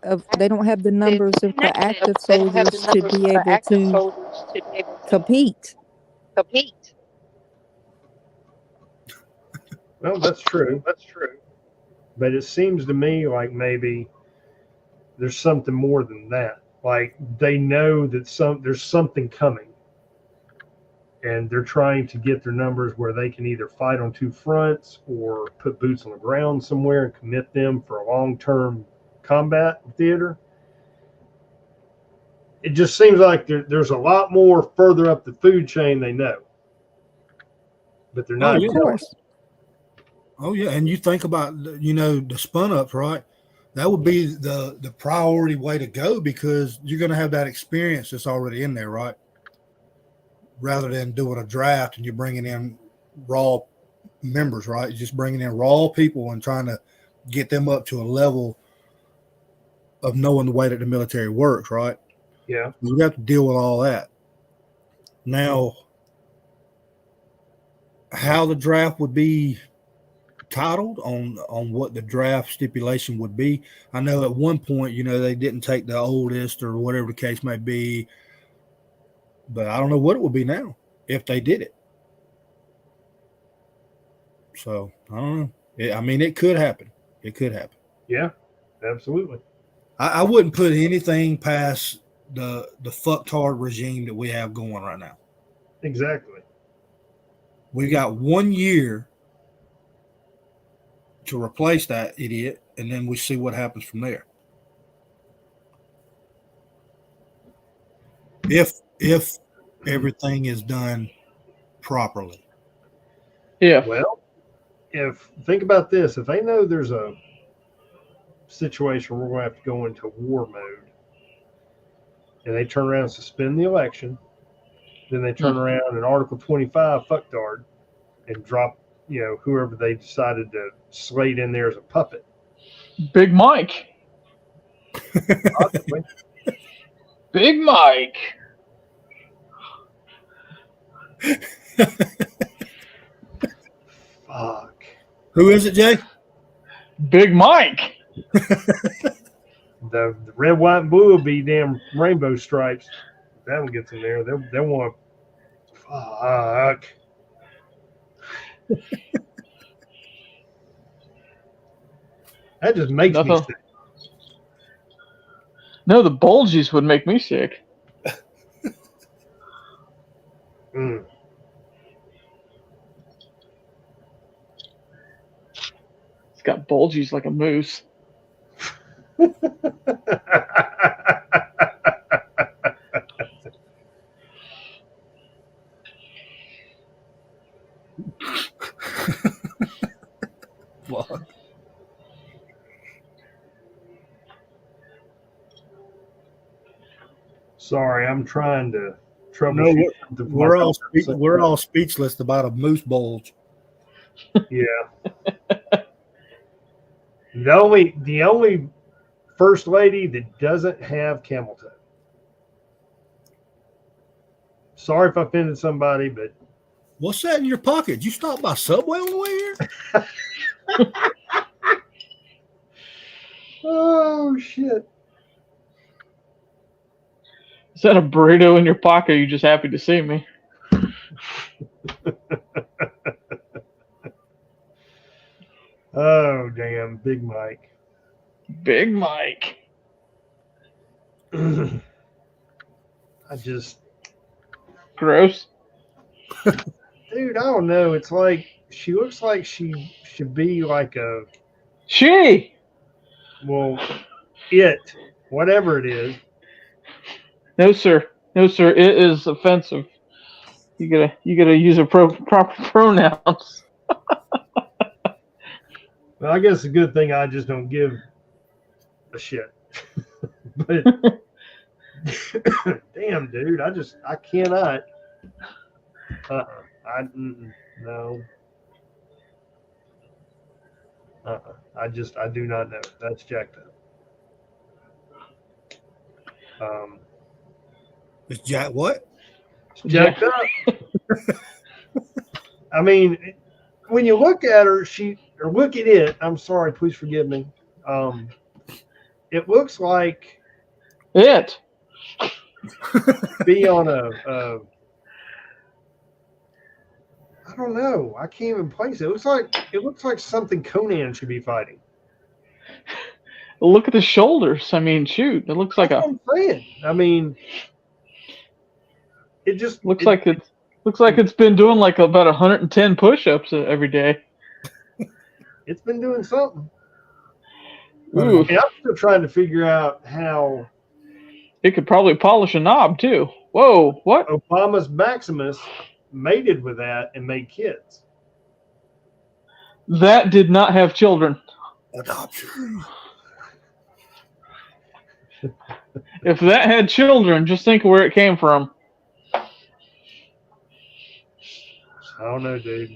of they don't have the numbers of the active soldiers to be able to compete. Well, that's true. But it seems to me like maybe there's something more than that. Like they know that there's something coming. And they're trying to get their numbers where they can either fight on 2 fronts or put boots on the ground somewhere and commit them for a long-term combat theater. It just seems like there's a lot more further up the food chain they know. But they're not. Of course. Oh, yeah. And you think about, you know, the spun ups, right? That would be the priority way to go because you're going to have that experience that's already in there, right? Rather than doing a draft and you're bringing in raw members, right? You're just bringing in raw people and trying to get them up to a level of knowing the way that the military works, right? Yeah. You have to deal with all that. Now, how the draft would be titled on what the draft stipulation would be. I know at one point, you know, they didn't take the oldest or whatever the case may be. But I don't know what it would be now if they did it. So I don't know. I mean, it could happen. It could happen. Yeah, absolutely. I wouldn't put anything past the fucktard regime that we have going right now. Exactly. We got 1 year to replace that idiot, and then we see what happens from there. If everything is done properly. Yeah. Well, think about this, if they know there's a situation where we're going to have to go into war mode, and they turn around and suspend the election, then they turn around and Article 25 fucktard and drop, you know, whoever they decided to slate in there as a puppet. Big Mike. Possibly. Big Mike. Fuck. Who is it, Jay? Big Mike. The red, white, and blue will be damn rainbow stripes. That one gets in there. They want to Fuck. That just makes me Nothing. sick. No, the bulges would make me sick. Mm. It's got bulges like a moose. Fuck. Sorry, I'm trying to No, troubleshoot something for my daughter. we're all speechless about a moose bulge. Yeah. The only first lady that doesn't have camel toe. Sorry if I offended somebody, but What's that in your pocket? Did you stop by Subway on the way here? oh shit. Is that a burrito in your pocket? Or are you just happy to see me? Oh damn, Big Mike. Big Mike. I just Gross. dude, I don't know. It's like she looks like she should be like a She. whatever it is. No, sir. No, sir. It is offensive. You gotta use proper pronouns. Well, I guess it's a good thing I just don't give a shit. But damn, dude, I cannot. No. I do not know. That's jacked up. It's Jack what? It's jacked up. I mean, when you look at her, look at it. I'm sorry, please forgive me. It looks like It. be on a I don't know. I can't even place it. It looks like something Conan should be fighting. Look at the shoulders. I mean, shoot. It looks like That's what I'm saying. I mean, it just looks like it's been doing like about 110 push-ups every day. It's been doing something. Ooh. I'm still trying to figure out how It could probably polish a knob too. Whoa, what? Obama's Maximus mated with that and made kids. That did not have children. Adoption. If that had children, just think of where it came from. I don't know, dude.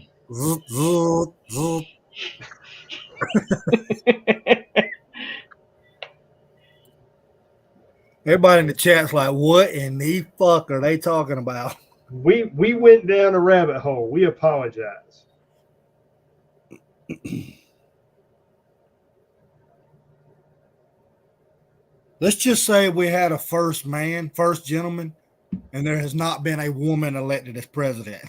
Everybody in the chat's like, what in the fuck are they talking about? We went down a rabbit hole. We apologize. Let's just say we had a first gentleman, and there has not been a woman elected as president.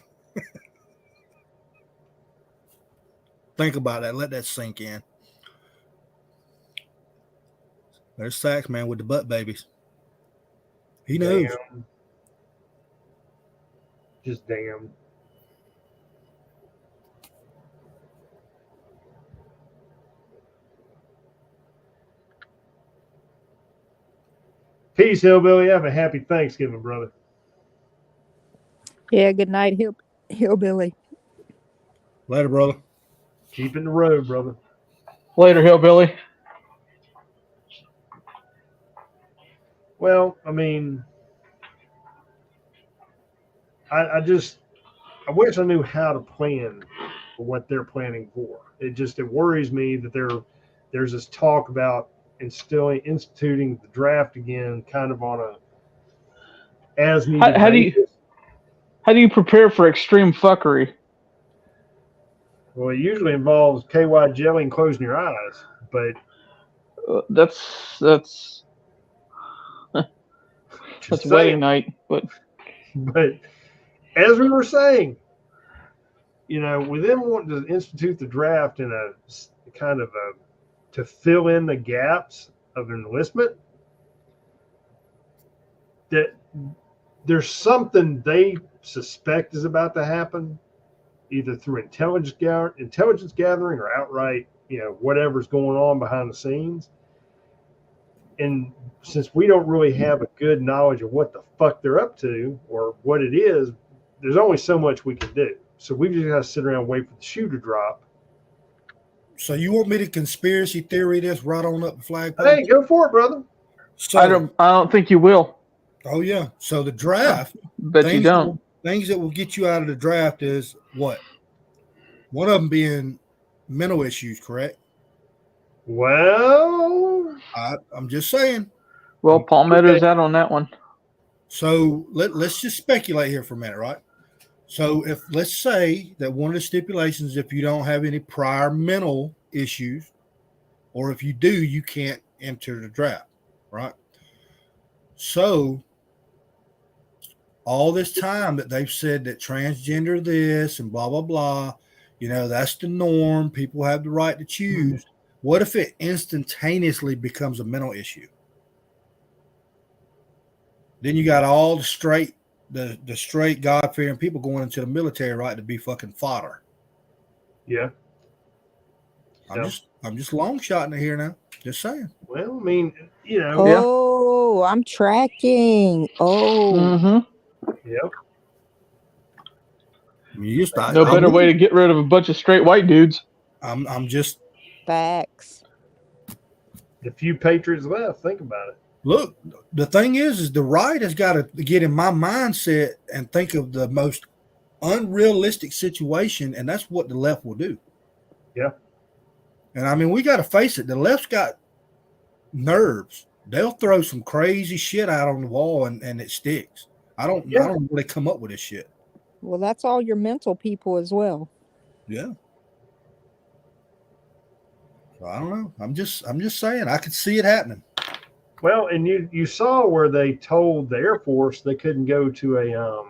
Think about that. Let that sink in. There's Sax Man with the butt babies. He knows. Damn. Just damn. Peace, Hillbilly. Have a happy Thanksgiving, brother. Yeah, good night, Hillbilly. Later, brother. Keep in the road, brother. Later, hillbilly. Well, I mean, I wish I knew how to plan for what they're planning for. It worries me that there's this talk about instituting the draft again, kind of on a as needed basis. How do you prepare for extreme fuckery? Well, it usually involves KY jelly and closing your eyes, but That's just wedding night, but as we were saying, with them wanting to institute the draft in a kind of to fill in the gaps of enlistment, that there's something they suspect is about to happen, either through intelligence gathering or outright, whatever's going on behind the scenes. And since we don't really have a good knowledge of what the fuck they're up to or what it is, there's only so much we can do. So we just got to sit around and wait for the shoe to drop. So you want me to conspiracy theory this right on up the flagpole? Hey, go for it, brother. So, I don't think you will. Oh yeah. So the draft. Bet you don't. Things that will get you out of the draft is what? One of them being mental issues, correct? Well, I'm just saying. Well, Palmetto's out on that one. So let's just speculate here for a minute, right? So let's say that one of the stipulations, if you don't have any prior mental issues, or if you do, you can't enter the draft, right? So all this time that they've said that transgender this and blah, blah, blah, that's the norm. People have the right to choose. What if it instantaneously becomes a mental issue? Then you got all the straight God-fearing people going into the military, right, to be fucking fodder. Yeah. I'm just long shotting it here now. Just saying. Well, I mean, Oh, I'm tracking. Oh. Mm-hmm. Yep. No better way to get rid of a bunch of straight white dudes. I'm just Facts. The few patriots left. Think about it. Look, the thing is the right has got to get in my mindset and think of the most unrealistic situation, and that's what the left will do. Yeah. And I mean, we got to face it. The left's got nerves. They'll throw some crazy shit out on the wall, and it sticks. I don't really come up with this shit. Well, that's all your mental people as well. Yeah. So I don't know. I'm just saying I could see it happening. Well, and you saw where they told the Air Force they couldn't go to a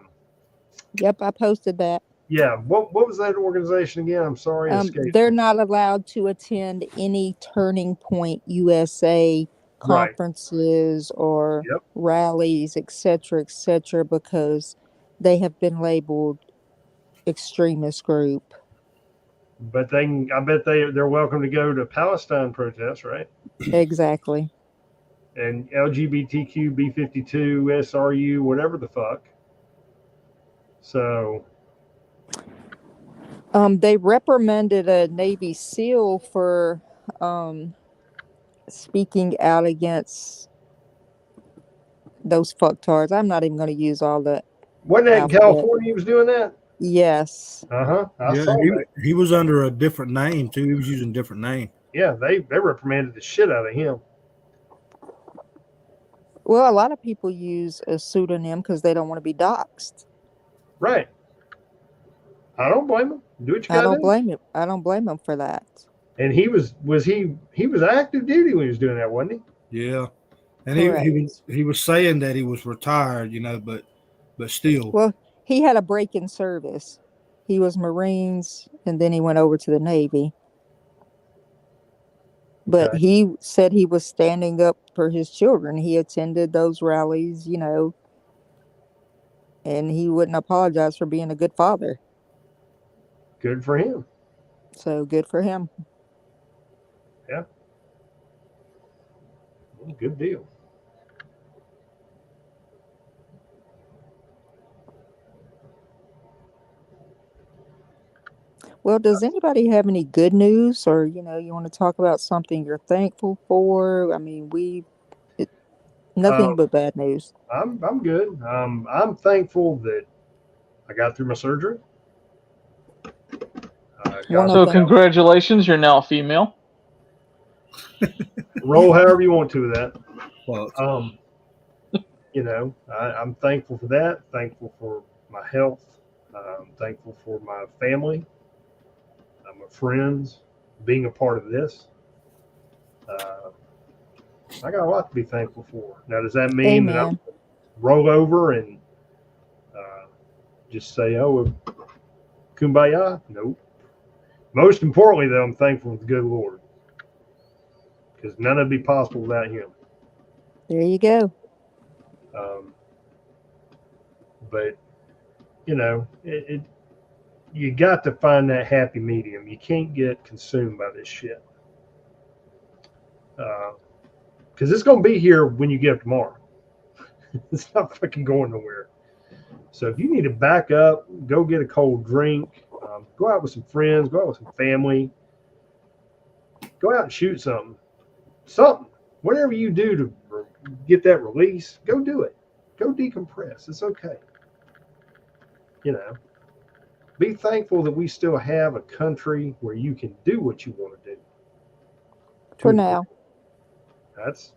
Yep, I posted that. Yeah, what was that organization again? I'm sorry. They're not allowed to attend any Turning Point USA conferences or rallies, etc., because they have been labeled extremist group. But I bet they're welcome to go to Palestine protests, right? Exactly. And LGBTQ, B52, SRU, whatever the fuck. So. They reprimanded a Navy SEAL for speaking out against those fucktards. I'm not even going to use all the. Wasn't that in California he was doing that? Yes. I saw that. He was under a different name too. He was using a different name. Yeah, they reprimanded the shit out of him. Well, a lot of people use a pseudonym because they don't want to be doxxed. Right. I don't blame him. Do what you gotta do. I don't blame him for that. And he was active duty when he was doing that, wasn't he? Yeah. And he was saying that he was retired, but still. Well, he had a break in service. He was Marines and then he went over to the Navy. But he said he was standing up for his children. He attended those rallies, and he wouldn't apologize for being a good father. Good for him. So good for him. Yeah. Good deal. Well, does anybody have any good news or, you want to talk about something you're thankful for? I mean, nothing but bad news. I'm good. I'm thankful that I got through my surgery. So congratulations, you're now a female. Roll however you want to with that. Well, I'm thankful for that. Thankful for my health. I'm thankful for my family. My friends, being a part of this. I got a lot to be thankful for. Now, does that mean that I'm roll over and just say, oh, well, kumbaya? Nope. Most importantly, though, I'm thankful for the good Lord, because none of it would be possible without Him. There you go. But you know, you got to find that happy medium. You can't get consumed by this shit, because it's going to be here when you get up tomorrow. It's not fucking going nowhere. So if you need to back up, go get a cold drink, go out with some friends, go out with some family, go out and shoot something, whatever you do to get that release, go do it. Go decompress. It's okay. You know, be thankful that we still have a country where you can do what you want to do. For now. That's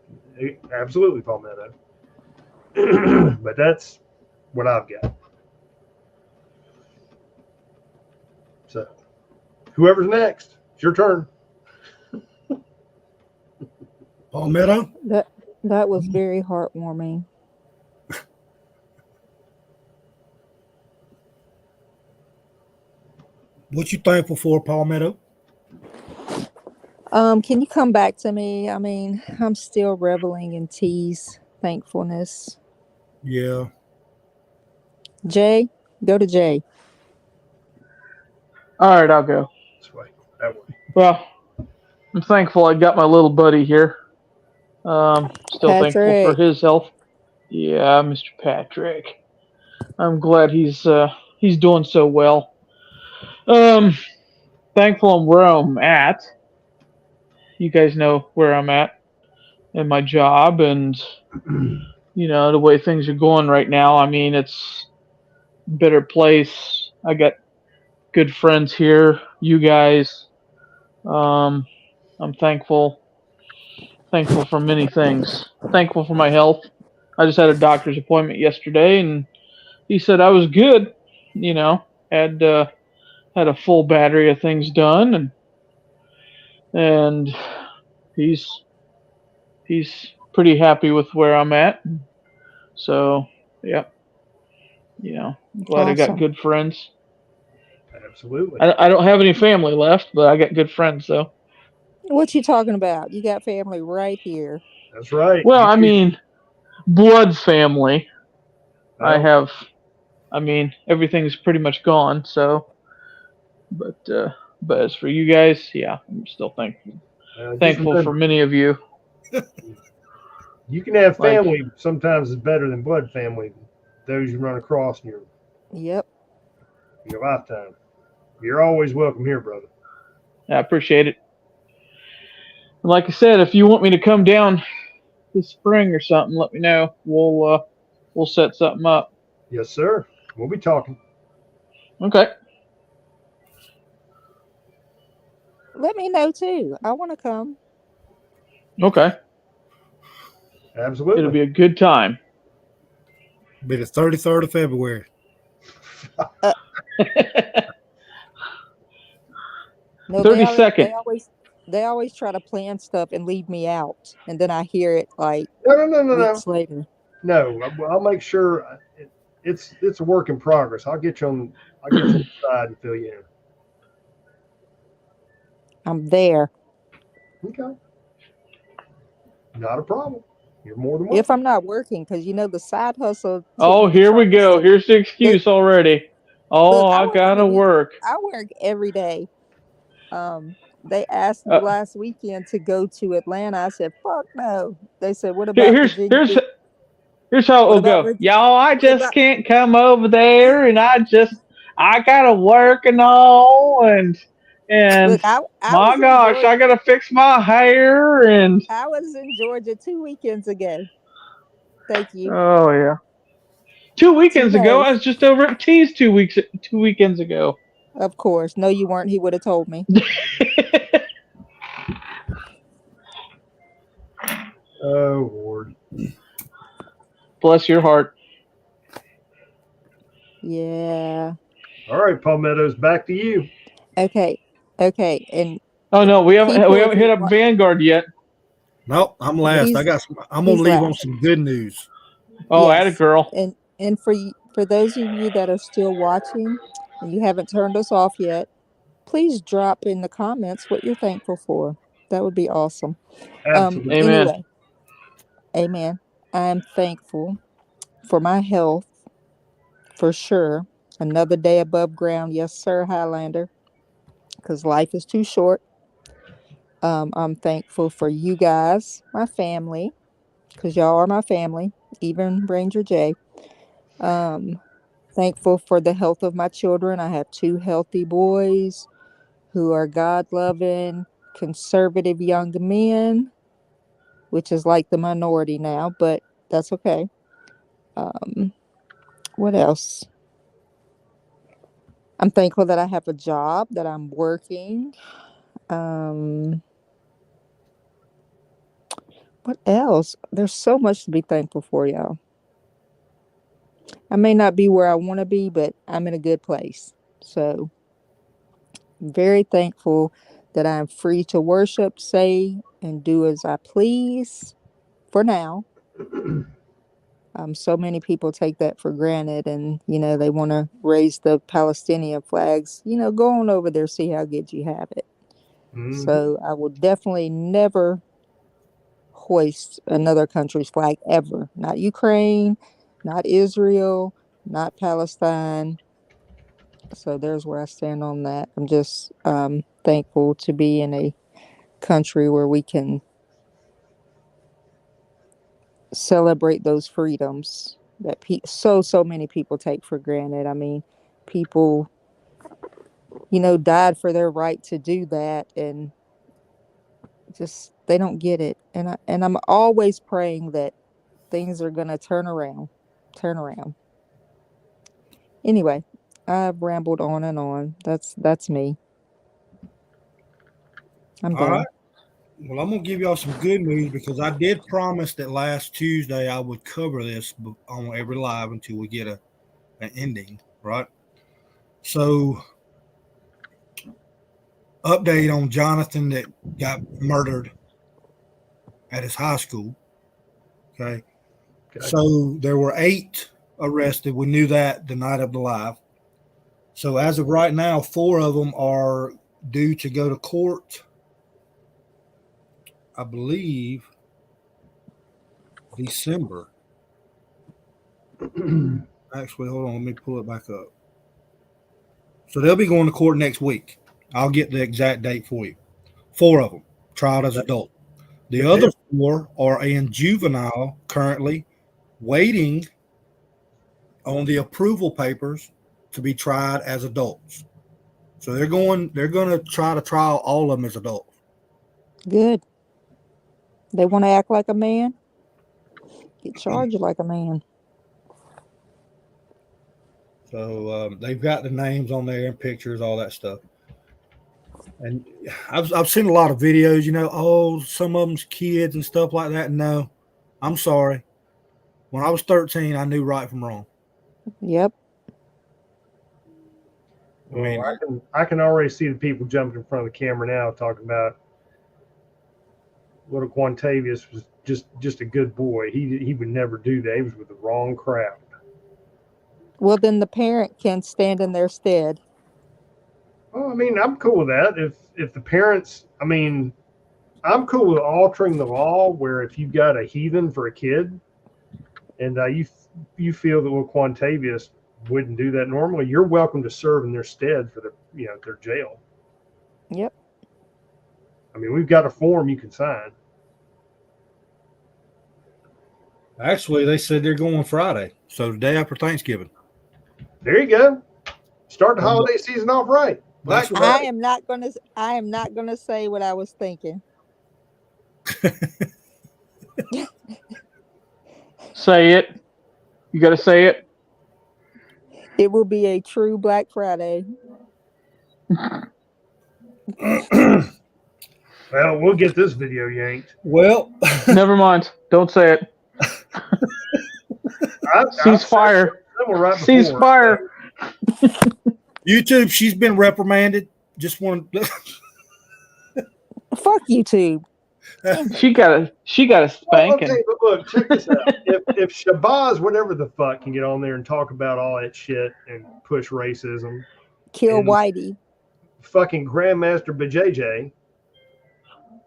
absolutely Palmetto. But that's what I've got. So, whoever's next, it's your turn. Palmetto? That was very heartwarming. What you thankful for, Palmetto? Can you come back to me? I mean, I'm still reveling in T's thankfulness. Yeah. Jay, go to Jay. All right, I'll go. This way, that way. Well, I'm thankful I got my little buddy here. Still thankful for Patrick. his health. Yeah, Mr. Patrick. I'm glad he's doing so well. Thankful I'm where I'm at. You guys know where I'm at in my job, and you know the way things are going right now. I mean, it's a better place. I got good friends here. You guys. I'm thankful for many things. Thankful for my health. I just had a doctor's appointment yesterday, and he said I was good. You know, had a full battery of things done, and he's pretty happy with where I'm at. So yeah, you know, I'm glad I got Awesome. good friends. Absolutely. I don't have any family left, but I got good friends though. What you talking about? You got family right here. That's right. Well, I mean, blood family. Oh, I mean, everything's pretty much gone. So, but as for you guys, yeah, I'm still thankful. just Thankful remember, for many of you. you can have Like- family sometimes is better than blood family. Those you run across in Yep. your lifetime. You're always welcome here, brother. I appreciate it. And like I said, if you want me to come down this spring or something, let me know. We'll set something up. Yes, sir. We'll be talking. Okay. Let me know too. I want to come. Okay. Absolutely. It'll be a good time. Be the 33rd of February. No, 32nd. They always try to plan stuff and leave me out, and then I hear it like No. weeks later. No, I'll make sure it's a work in progress. I'll get you on the side and fill you I'm there. in. Okay. Not a problem. You're more than welcome. If I'm not working, because you know the side hustle. Oh, here we go. Here's the excuse already. Oh, Look, I I work gotta every- work. I work every day. They asked me last weekend to go to Atlanta. I said, "Fuck no." They said, "What about Virginia?" Here's how What it'll about go. Virginia? Y'all, I What just about- can't come over there, and I gotta work and all, and Look, I my was in gosh, Georgia. I gotta fix my hair, and I was in Georgia 2 weekends ago. Thank you. oh yeah, 2 weekends ago, knows? I was just over at T's 2 weekends ago. Of course. No, you weren't. He would have told me. Oh, Lord. Bless your heart. Yeah. All right, Palmetto's back to you. Okay. And Oh no, we haven't People, if hit you up want- Vanguard yet. Nope, I'm last. He's- I'm gonna he's leave on last. some good news. Oh, Yes. atta girl. and For those of you that are still watching and you haven't turned us off yet, please drop in the comments what you're thankful for. That would be awesome. Absolutely. Amen. Anyway, amen. I'm thankful for my health, for sure. Another day above ground. Yes, sir, Highlander, because life is too short. I'm thankful for you guys, my family, because y'all are my family, even Ranger J. Um, Thankful for the health of my children. I have two healthy boys who are God loving, conservative young men, which is like the minority now, but that's okay. Um, what else? I'm thankful that I have a job, that I'm working. Um, what else? There's so much to be thankful for, y'all. I may not be where I want to be, but I'm in a good place. So, very thankful that I'm free to worship, say, and do as I please for now. So many people take that for granted, and they want to raise the Palestinian flags. Go on over there, see how good you have it. So I will definitely never hoist another country's flag ever. Not Ukraine, not Israel, not Palestine. So there's where I stand on that. I'm just thankful to be in a country where we can celebrate those freedoms that so many people take for granted. I mean, people, died for their right to do that, and just they don't get it. And I'm always praying that things are gonna turn around. Turn around. Anyway, I've rambled on and on. That's me. I'm All done. right. Well, I'm going to give y'all some good news because I did promise that last Tuesday I would cover this on every live until we get an ending, right? So, update on Jonathan that got murdered at his high school. Okay. So, there were 8 arrested. We knew that the night of the live. So, as of right now, 4 of them are due to go to court, I believe, December. Actually, hold on. Let me pull it back up. So they'll be going to court next week. I'll get the exact date for you. 4 of them tried as adults. The other 4 are in juvenile currently, waiting on the approval papers to be tried as adults. So they're going to try to trial all of them as adults. Good. They want to act like a man. Get charged like a man. So they've got the names on there and pictures, all that stuff. And I've seen a lot of videos, some of them's kids and stuff like that. No, I'm sorry. When I was 13, I knew right from wrong. Yep. Well, I can already see the people jumping in front of the camera now talking about little Quantavius was just a good boy. He would never do that. He was with the wrong crowd. Well, then the parent can stand in their stead. Well, I mean, I'm cool with that. If the parents, I mean, I'm cool with altering the law where if you've got a heathen for a kid, and you feel that little Quantavius wouldn't do that normally, you're welcome to serve in their stead for their jail. Yep. I mean, we've got a form you can sign. Actually, they said they're going Friday, so the day after Thanksgiving. There you go. Start the holiday season off right. That's right. I am not gonna say what I was thinking. Say it. You got to say it. It will be a true Black Friday. Well, we'll get this video yanked. Well, Never mind. Don't say it. Ceasefire. Right Ceasefire. YouTube, she's been reprimanded. Just want Fuck YouTube. She got a Well, spanking. okay, but look, check this out. If Shabazz, whatever the fuck, can get on there and talk about all that shit and push racism, Kill and Whitey. fucking Grandmaster BJJ,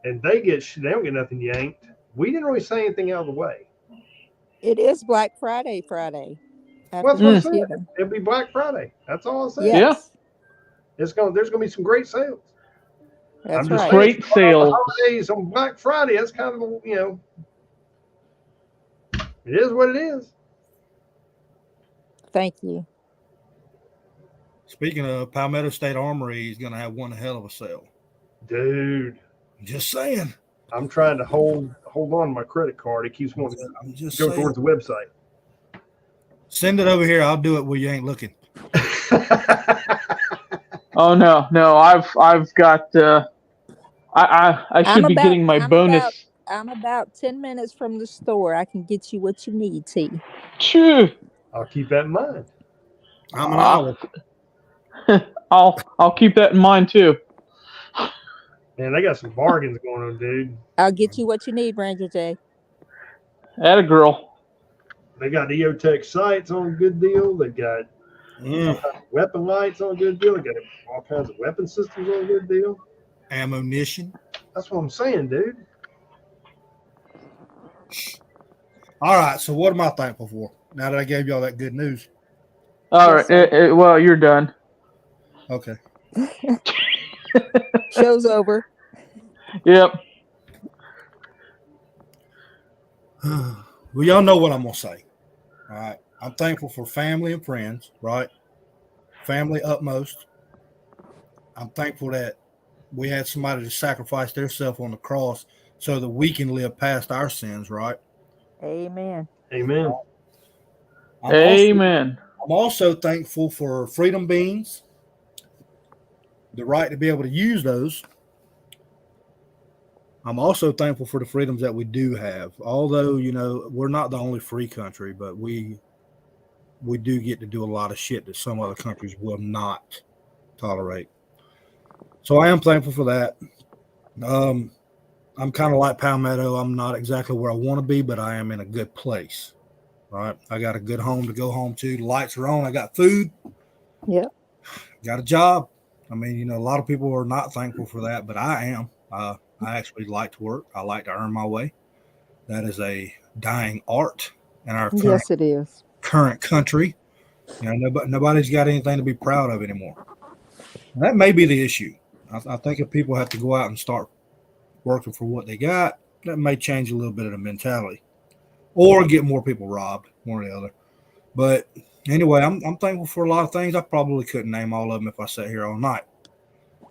and they don't get nothing yanked. We didn't really say anything out of the way. It is Black Friday Well, after that's what I'm saying. Thanksgiving. It'll be Black Friday. That's all I'm saying. Yeah. Yes, There's gonna be some great sales. that's I'm just right. saying, Great sales. holidays on Black Friday. That's kind of it is what it is. Thank you. Speaking of, Palmetto State Armory is going to have one hell of a sale. Dude, Just saying. I'm trying to hold on to my credit card. It keeps wanting I'm to just go saying. towards the website. Send it over here. I'll do it where you ain't looking. Oh no, I've got. I should be getting my bonus. I'm about 10 minutes from the store. I can get you what you need, T. Choo. I'll keep that in mind. I'm an hour. I'll keep that in mind too. Man, they got some bargains going on, dude. I'll get you what you need, Ranger J. Atta girl. They got EOTech sights on a good deal. They got weapon lights on a good deal. They got all kinds of weapon systems on a good deal. Ammunition. That's what I'm saying, dude. All right. So what am I thankful for? Now that I gave y'all that good news. All Yes, right. Well, you're done. Okay. Show's over. Yep. Well, y'all know what I'm going to say. All right. I'm thankful for family and friends, right? Family utmost. I'm thankful that we had somebody to sacrifice themselves on the cross so that we can live past our sins, right? Amen. Amen. Amen. I'm also thankful for freedom beans, the right to be able to use those. I'm also thankful for the freedoms that we do have. Although, we're not the only free country, but we do get to do a lot of shit that some other countries will not tolerate. So I am thankful for that. I'm kind of like Palmetto. I'm not exactly where I want to be, but I am in a good place. Right? I got a good home to go home to. The lights are on. I got food. Yep. Got a job. I mean, a lot of people are not thankful for that, but I am. I actually like to work. I like to earn my way. That is a dying art in our Yes, it is. current country. Nobody's got anything to be proud of anymore. And that may be the issue. I think if people have to go out and start working for what they got, that may change a little bit of the mentality, or get more people robbed, one or the other. But anyway, I'm thankful for a lot of things. I probably couldn't name all of them if I sat here all night.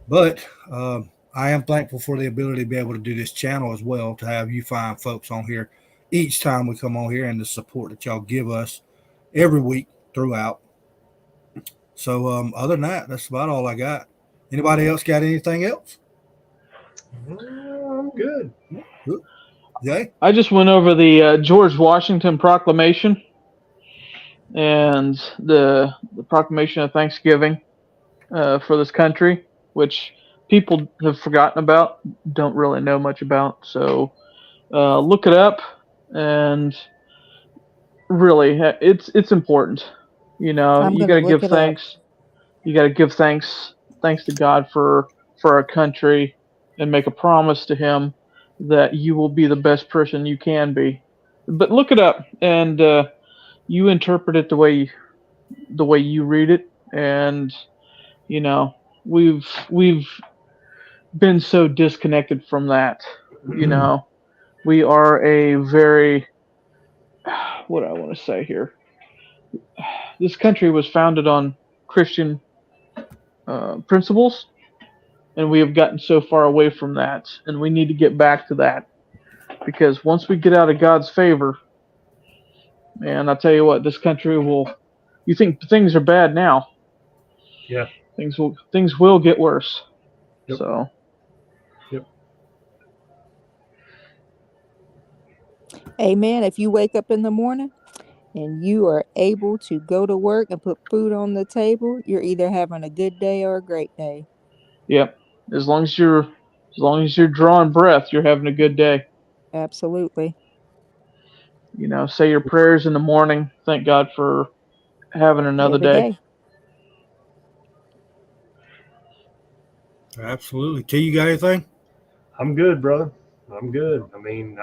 But I am thankful for the ability to be able to do this channel as well, to have you fine folks on here each time we come on here, and the support that y'all give us every week throughout. So other than that, that's about all I got. Anybody else got anything else? I'm good. Jay? I just went over the George Washington Proclamation and the Proclamation of Thanksgiving for this country, which people have forgotten about, don't really know much about. So look it up, and really, it's important. You I'm got to gonna give look it up. thanks. You got to give thanks to God for our country, and make a promise to Him that you will be the best person you can be. But look it up, and you interpret it the way you read it, and we've been so disconnected from that. We are a very, what do I want to say here? This country was founded on Christian principles, and we have gotten so far away from that, and we need to get back to that, because once we get out of God's favor, man, I tell you what, this country will. You think things are bad now? Yeah. Things will get worse. Yep. So. Yep. Amen. If you wake up in the morning and you are able to go to work and put food on the table, you're either having a good day or a great day. Yep. As long as you're As long as you're drawing breath, you're having a good day. Absolutely. You know, say your prayers in the morning. Thank God for having another Every day. day. Absolutely. T, you got anything? I'm good, brother. I'm good. I mean,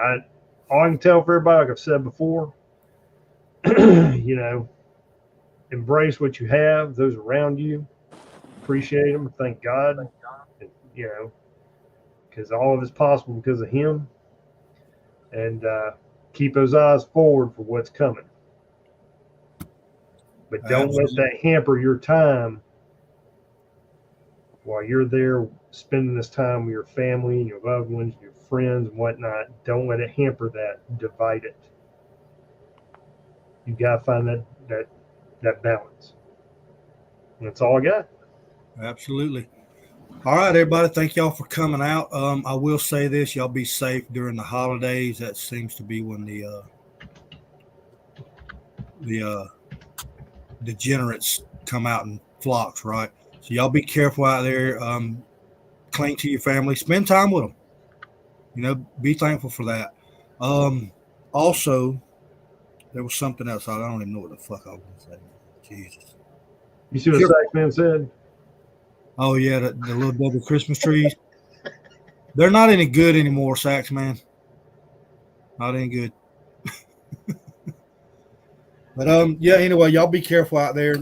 all I can tell for everybody, like I've said before, you know, embrace what you have, those around you, appreciate them, thank God, and, you know, because all of it's possible because of Him, and keep those eyes forward for what's coming. But don't let Absolutely. that hamper your time while you're there spending this time with your family and your loved ones, your friends and whatnot. Don't let it hamper that. Divide it. You gotta find that balance. And that's all I got. Absolutely. All right, everybody. Thank y'all for coming out. I will say this: y'all be safe during the holidays. That seems to be when the degenerates come out in flocks, right? So y'all be careful out there. Cling to your family. Spend time with them. You know, be thankful for that. Also, there was something else. I don't even know what the fuck I was going to say. Jesus. You see what Sure. Saxman said? Oh yeah, the little double Christmas trees. They're not any good anymore, Sax man. Not any good. But yeah. Anyway, y'all be careful out there.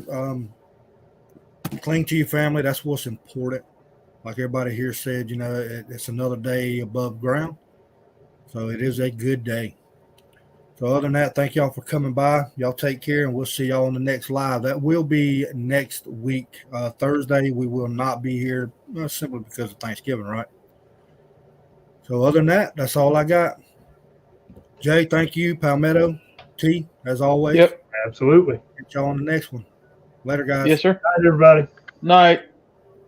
Cling to your family. That's what's important. Like everybody here said, you know, it's another day above ground, so it is a good day. So other than that, thank y'all for coming by. Y'all take care, and we'll see y'all on the next live. That will be next week, Thursday. We will not be here simply because of Thanksgiving, right? So other than that, that's all I got. Jay, thank you. Palmetto, T, as always. Yep. Absolutely. Get y'all on the next one. Later, guys. Yes, sir. All right, everybody. Night.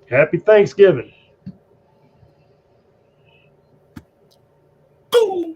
Happy Thanksgiving. Boom.